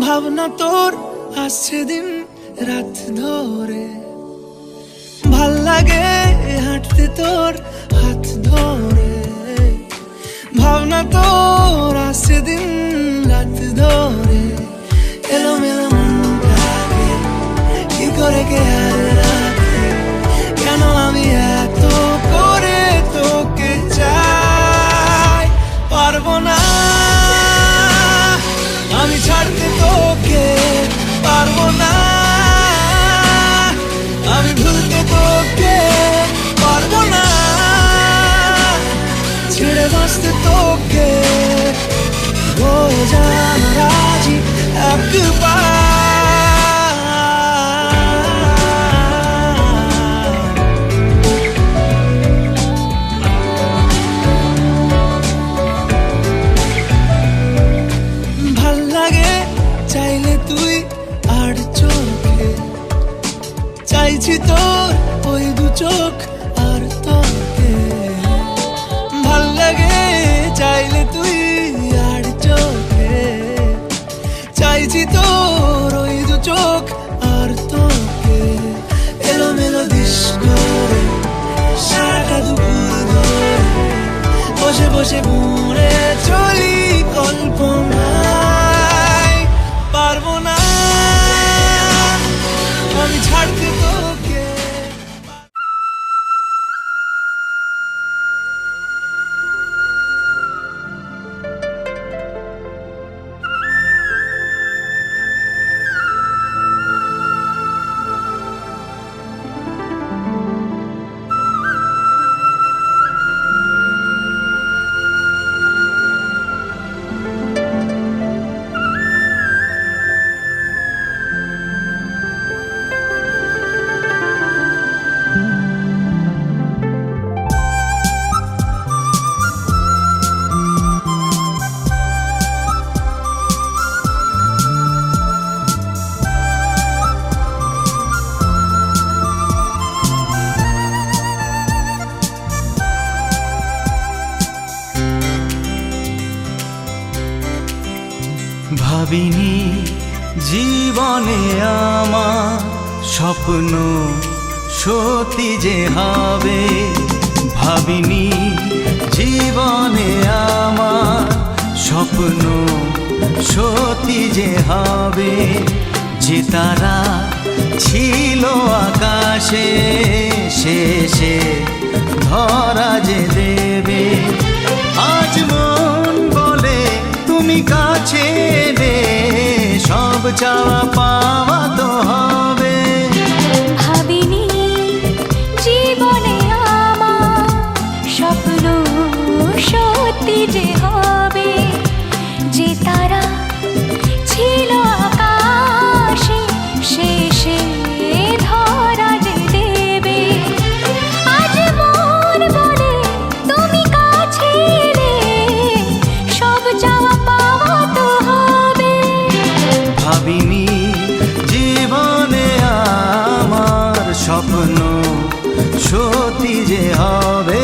ভাবনা তোর আসছে দিন রাত ধরে, ভাল লাগে হাঁটতে তোর হাত ধরে। ভাবনা তোর আসছে দিন রাত ধরে, এলোমেলো মনটাকে কি করে কে আর রাখে, কেন আমি এত করে তোকে চাই। পারবো না আমি ছাড়তে তোকে, পারবো না আমি ভুলতে তোকে, পারবো না ছেড়ে বাঁচতে তোকে। ভাবিনি জীবনে আমার স্বপ্ন সত্যি যে হবে, ভাবিনি জীবনে আমার স্বপ্ন সত্যি যে হবে, যে তারা ছিল আকাশে শেষে ধরা যে দেবে। আজ মন বলে তুমি কাছে এলে সব চাওয়া পাওয়া তো হবে। ভাবিনি জীবনে আমার স্বপ্ন সত্যি যে হবে, যে তারা ছিল আকাশে শেষে ধরা যে দেবে। আজ মন বলে তুমি কাছে এলে সব চাওয়া পাওয়া তো হবে। ভাবিনি জীবনে আমার স্বপ্ন সত্যি যে হবে।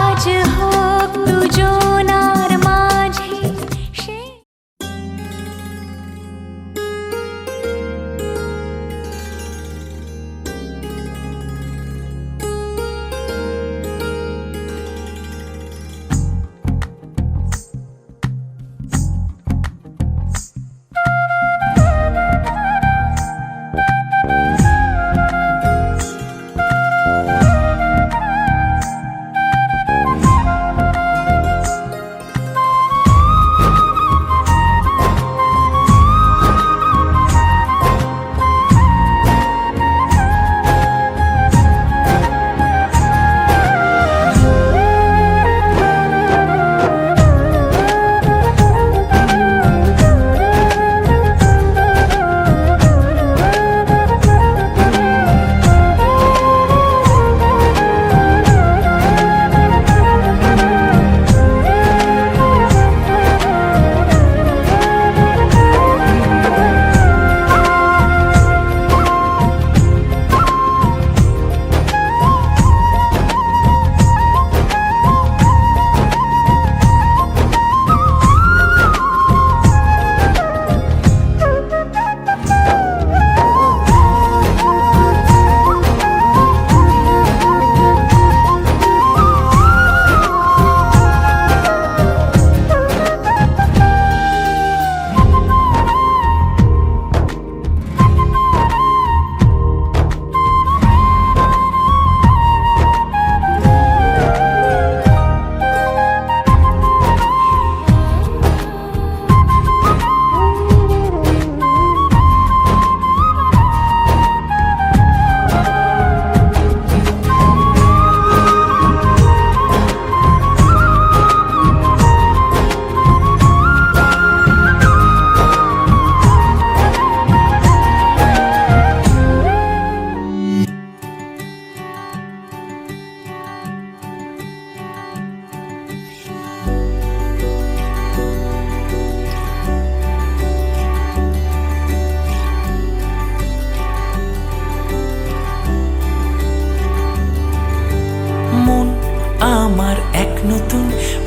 আজ হোক দুজনার মাঝে সে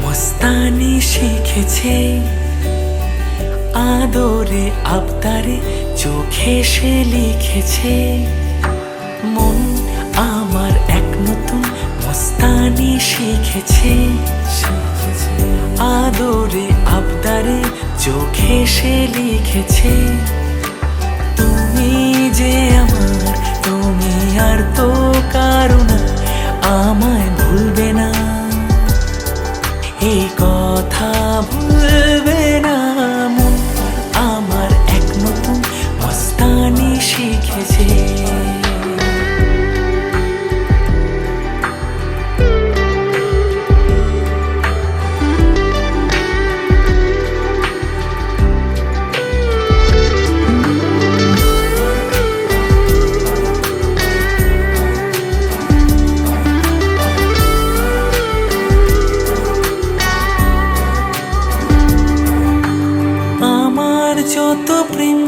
মস্তানি শিখেছে, আদরে আবদারে চোখে সে লিখেছে। মন আমার এক নতুন মস্তানি শিখেছে, আদরে আবদারে চোখে সে লিখেছে। তুমি যে আমার, তুমি আর তো কারো না, আমায় ভুলবে না, এই কথা ভুলবে না। মন আমার এক নতুন মস্তানি শিখেছে। প্রেম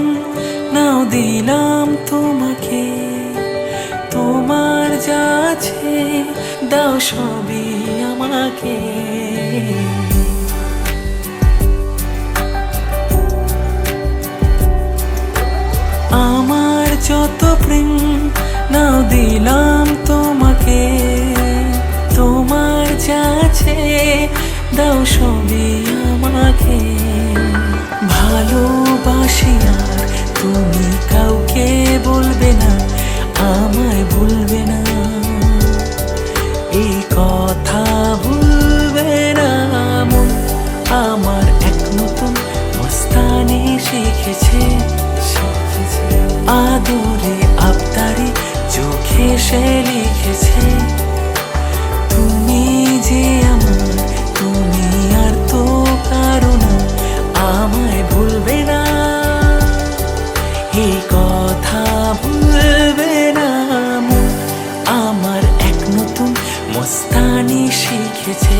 নাও দিলাম তোমাকে, তোমার যা আছে দাও সবই আমাকে। আমার যত প্রেম নাও দিলাম তোমাকে, তোমার যা আছে দাও সবই আমাকে। ভালোবাসি আর তুমি কাউকে বলবে না, আমায় ভুলবে না, এই কথা ভুলবে না মন আমার। এক নতুন মস্তানি শিখেছে, আদরে আবদারে চোখে সে লিখেছে, তুমি যে আমার, তুমি আর তো কারো না, আমায় ভুলবে না, এই কথা ভুলবে না মন আমার। এক নতুন মস্তানি শিখেছে।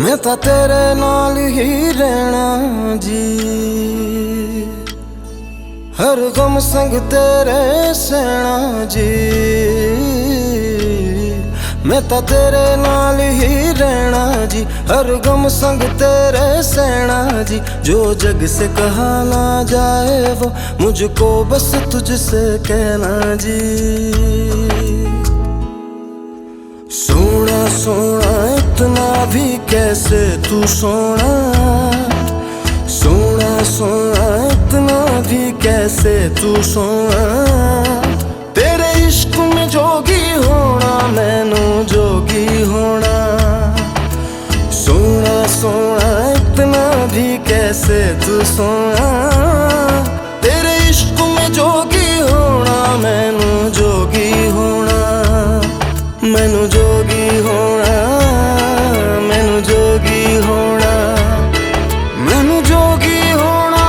मैं तां तेरे नाल ही रहना जी, हर गम संग तेरे सहना जी। मैं तां तेरे नाल ही रहना जी, हर गम संग तेरे सहना जी। जो जग से कहा ना जाए वो मुझको बस तुझसे कहना जी। सोना सोना इतना भी कैसे तू सोना, सोना सोना इतना भी कैसे तू सोना। तेरे इश्क में जोगी होना मैनू जोगी होना। सोना सोना इतना भी कैसे तू सोना। तेरे इश्क में जोगी होना मैनू जोगी होना। मैनू जोगी होना, मैनू जोगी होना, मैनू जोगी होना।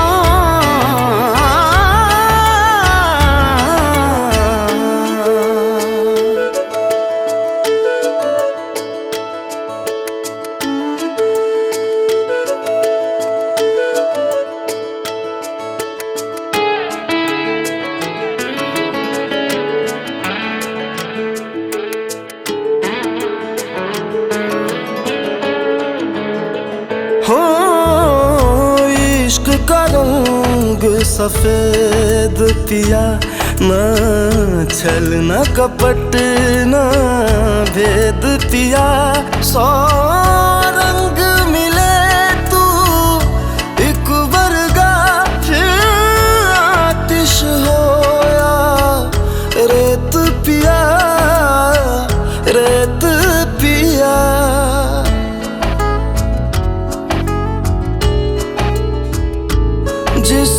हो इश्क का रंग सफेद पिया, ना छल ना कपट ना भेद पिया। सौ रंग मिले तू एक वर्गा, फिर आतिश होया रेत पिया, रेत पिया। जिस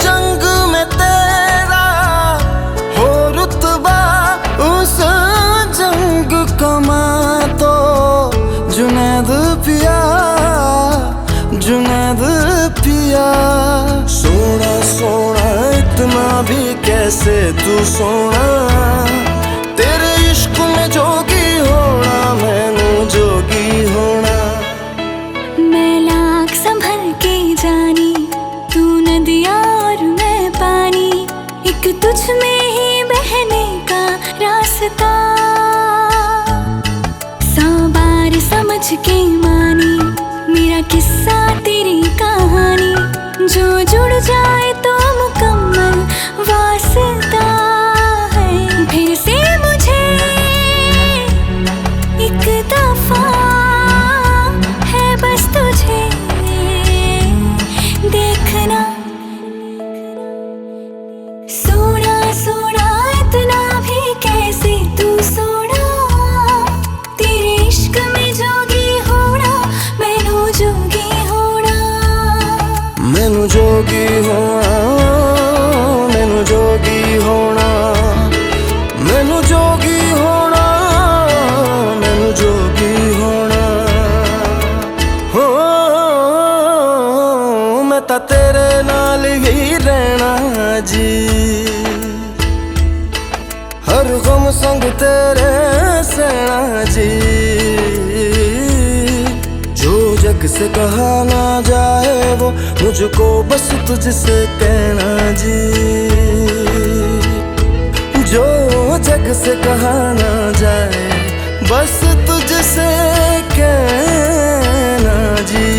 जंग में तेरा हो रुतबा, उस जंग कमा तो जुनैद पिया, जुनैद पिया। सोना सोना इतना भी कैसे तू सोना। तेरे इश्क में जोगी होना मैनू जोगी होना। मैं लाख संभल के जानी, तू नदिया और मैं पानी, एक तुझ में ही बहने का रास्ता। 100 बार समझ के मानी मेरा किस्सा तेरी कहानी, जो जुड़ जाए तो मुकम्मल वास्ता है। फिर से मुझे पता तेरे नाल ही रहना जी, हर गम संग तेरे सहना जी, जो जग से कहा ना जाए वो मुझको बस तुझसे कहना जी, जो जग से कहा ना जाए बस तुझसे कहना जी।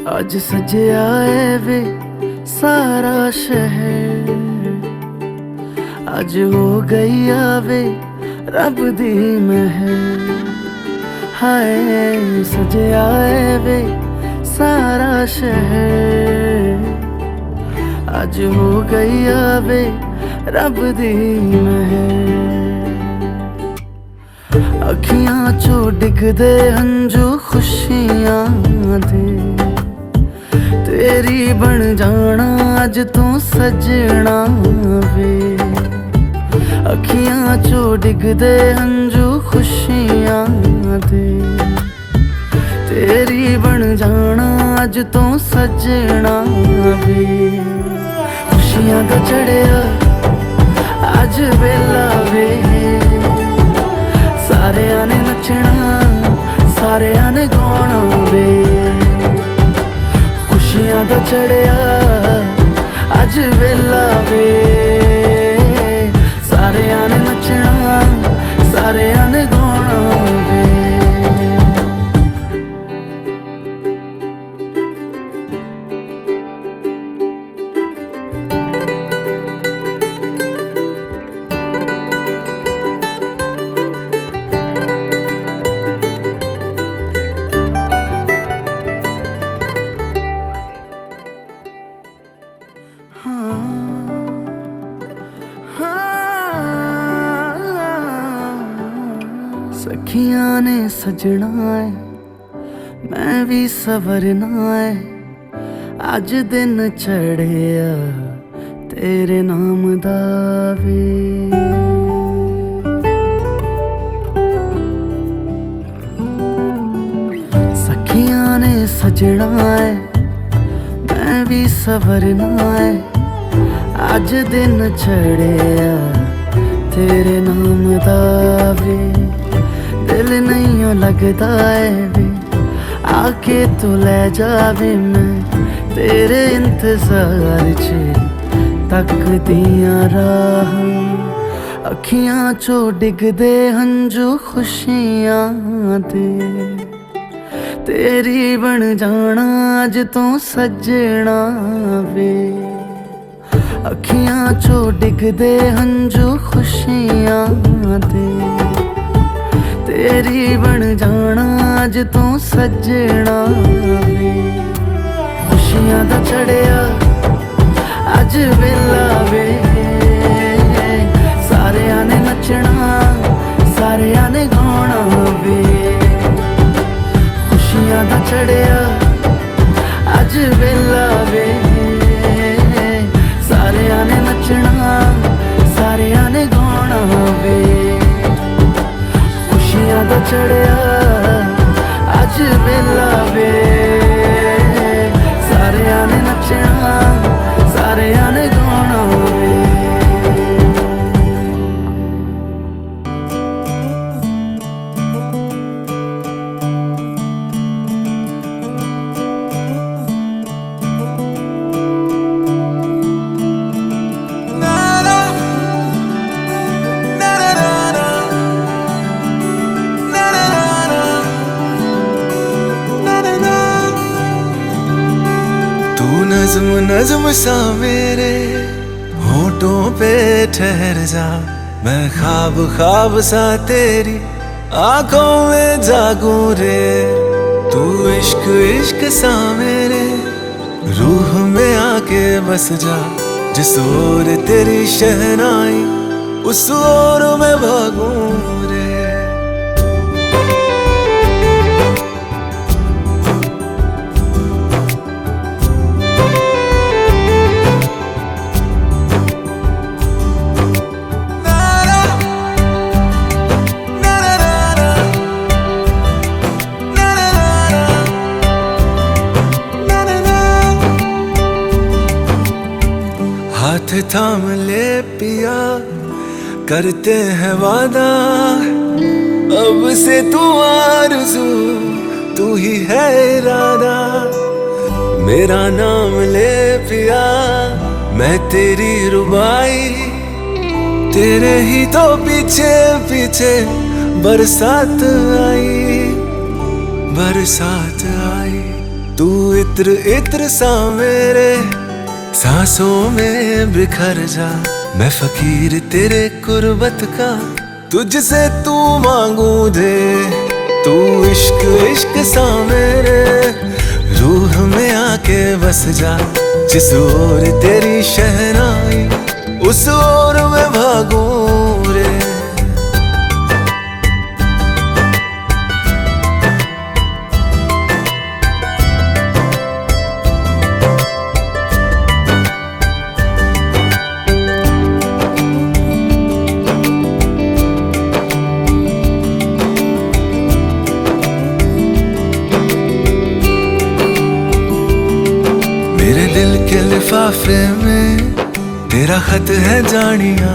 आज सजया है वे सारा शहर, आज हो गई आवे रब दी महर, हाय सजया है वे सारा शहर, आज हो गई आवे रब दी महर, अखियां चो डिगदे हंजू खुशियां दे, तेरी बन जाना अज तू सजना वे, अखियां चो डिगदे हंजू खुशियां दे, तेरी बन जाना अज तू सजना वे, खुशियां दा चढ़िया अज वेला वे, सारेयां ने नचना सारेयां ने गाना वे, खुशियां दा चढ़िया अज वेला वे, सारेयां ने नचना सारेयां ने गाना वे। सखियां ने सजना है मैं भी सवरना है, अज दिन चढ़िया तेरे नाम दा वे, सखियां ने सजना है मैं भी सवरना है, अज दिन चढ़िया तेरे नाम दा वे, दिल नहीं लगता है वे आके तू ले जावे, मैं तेरे इंतजार च तकदियां राह, अखियां चो डिगदे हंजू खुशियां दे, तेरी बन जाना अज तू सजना वे, अखियां चो डिगदे हंजू खुशियां दे, तेरी बन जाना अज तू सजना वे, खुशियां दा चढ़िया अज वेला वे, सारेयां ने नचना सारेयां ने गाना वे, खुशियां दा चढ़िया अज वेला वे, सारेयां ने नचना सारेयां ने गाना वे, खुशियां दा चढ़िया अज वेला वे, सारेयां ने नचना सारेयां ने गाना वे। नज़्म नज़्म सा मेरे होठों पे ठहर जा, मैं ख्वाब ख्वाब सा तेरी आंखों में जागूं रे, तू इश्क इश्क सा मेरे रूह में आके बस जा, जिस ओर तेरी शहनाई उस ओर मैं भागूं रे। हाथ थाम ले पिया करते हैं वादा, अब से तू आरज़ू तू ही है इरादा। मेरा नाम ले पिया मैं तेरी रुबाई, तेरे ही तो पीछे पीछे बरसात आई, बरसात आई। तू इत्र इत्र सा मेरे सांसों में बिखर जा, मैं फकीर तेरे कुर्बत का तुझसे तू मांगू दे। तू इश्क इश्क सा मेरे रूह में आके बस जा, जिस ओर तेरी शहनाई उस ओर मैं भागूं रे। मेरे दिल के लिफाफे में तेरा खत है जानिया,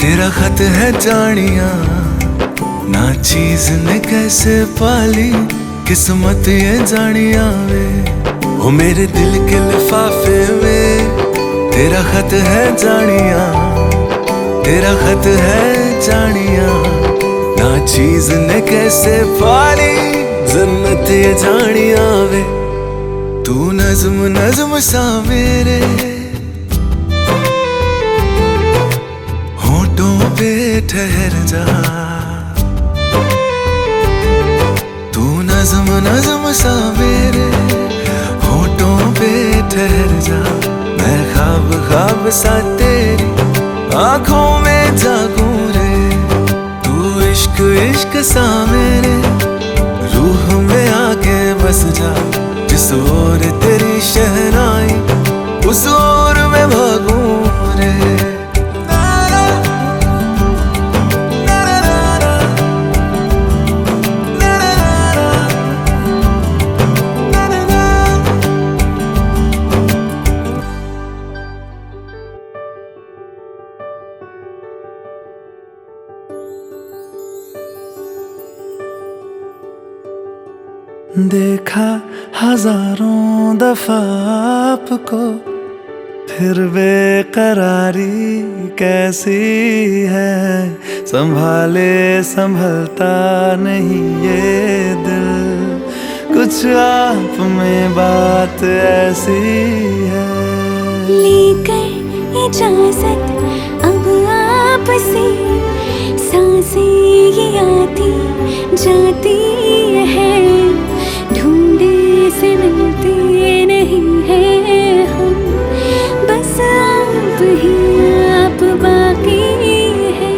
तेरा खत है जानिया। ना चीज ने कैसे पाली किस्मत ये जानिया वे। ओ मेरे दिल के लिफाफे में तेरा खत है जानिया, तेरा खत है जानिया। ना चीज ने कैसे पाली जन्नत ये जानिया वे। तू नज़्म नज़्म सा मेरे होठों पे ठहर जा, तू नज़्म नज़्म सा मेरे होठों पे ठहर जा। मैं ख्वाब ख्वाब सा तेरी आँखों में जागूं रे। तू इश्क इश्क सा मेरे रूह में आके बस जा, जिस ओर तेरी शहनाई उस ओर मैं भागूं रे। देखा हजारों दफा आपको, फिर बेकरारी कैसी है। संभाले संभलता नहीं ये दिल, कुछ आप में बात ऐसी है। लेकर इजाजत अब आपसे सांसें ये आती जाती है, ढूंढे से मिलते नहीं है हम, बस आप ही आप बाकी है।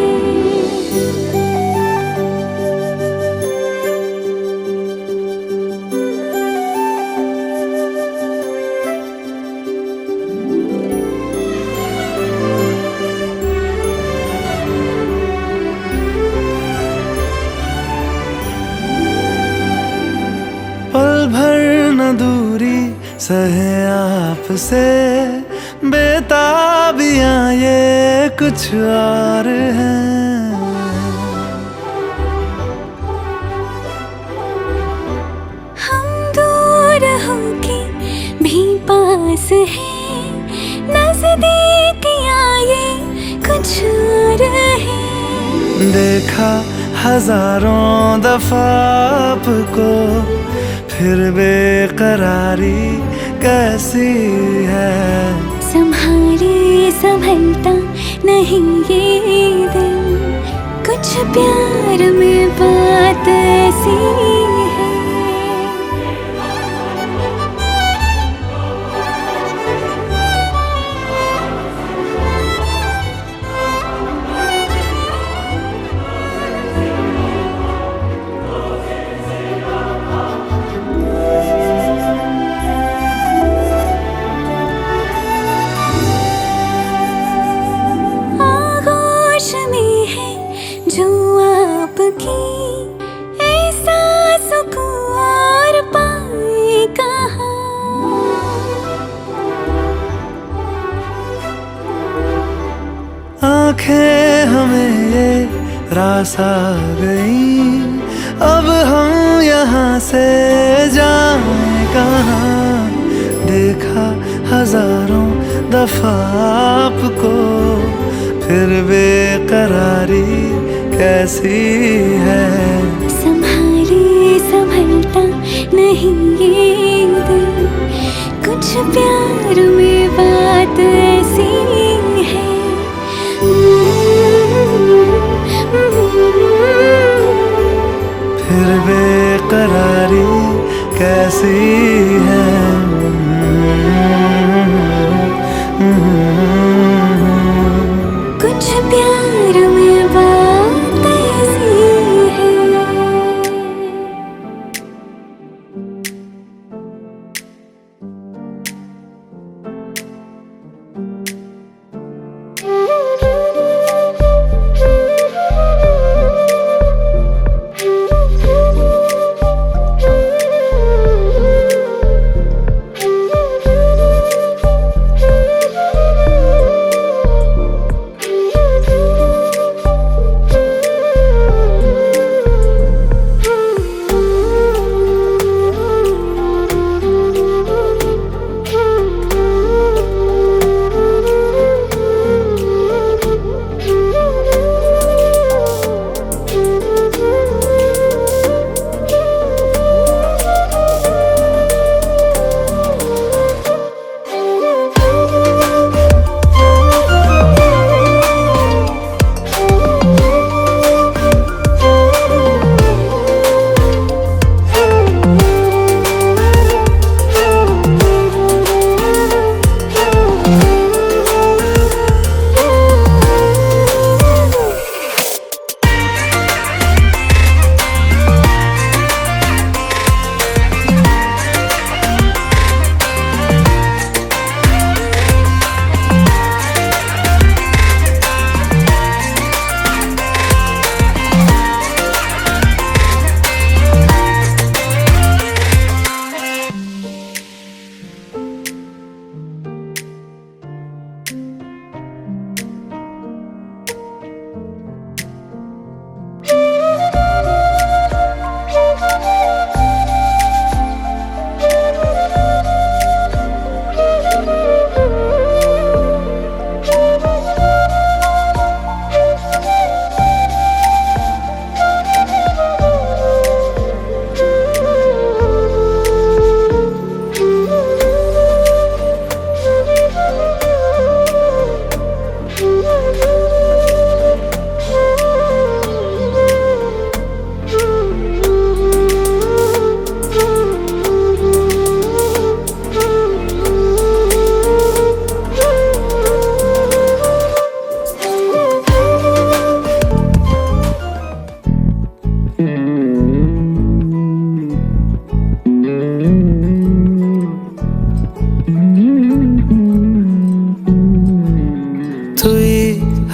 पल भर न दूरी सहे आपसे, बेताबियां ये कुछ और हैं। हम दूर होके भी पास हैं, नजदीकियां ये कुछ और हैं। देखा हजारों दफा आपको, फिर बेकरारी कैसी है। संभाले संभलता नहीं ये दिल, कुछ प्यार में बात ऐसी है। आंखें हमें ये रास आ गई, अब हम यहाँ से जाएं कहाँ। देखा हजारों दफा आपको, फिर बेकरारी कैसी है। संभाले संभलता नहीं ये दिल, कुछ प्यार में बात ऐसी है। फिर बेकरारी कैसी है। कुछ प्यार में बात ऐसी है।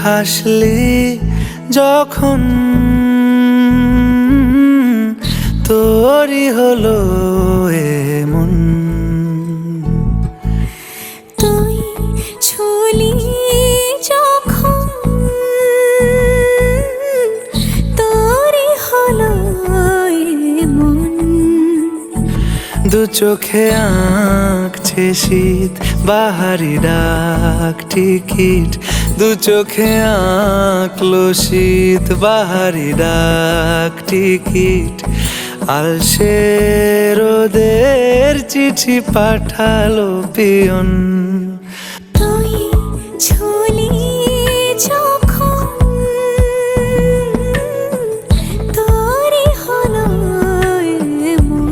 হাসলি যখন তোরই হলো এমন, তুই ছুলি যখন তোরই হলো এমন। দু চোখে আঁকছে শীত বাহারি ডাক টিকিট, দু চোখে আঁকলো শীত বাহারি ডাক টিকিট। আলসে রোদের চিঠি পাঠালো পিয়ন, তুই ছুলি যখন তোরই হলো এমন।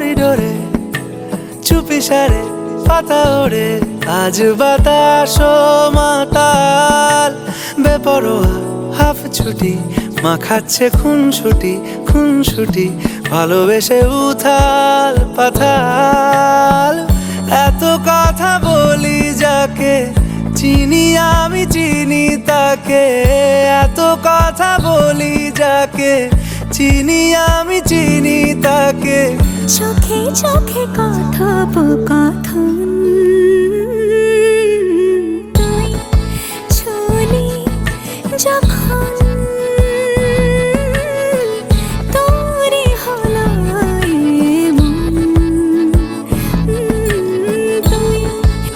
করিডোরে চুপি সারে পাতা ওড়ে আজ বাতাস মাতাল বেপরোয়া হাফ ছুটি মাখাচ্ছে খুনসুটি ভালোবেসে উথাল পাথাল এত কথা বলি যাকে চিনি আমি চিনি তাকে এত কথা বলি যাকে চিনি আমি চিনি তাকে চোখে চোখে কথোপকথন তুই চলি যখন তোরই হলো এমন। তুই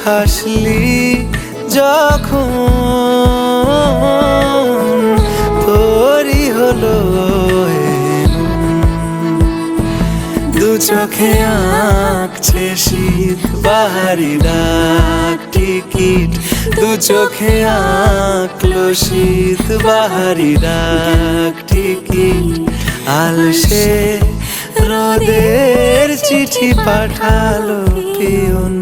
হাসলি যখন তোরই হলো দু চোখে আঁকছে শীত বাহারি ডাক টিকিট দু চোখে আঁকলো শীত বাহারি ডাক টিকিট আলসে রোদের চিঠি পাঠালো পিয়ন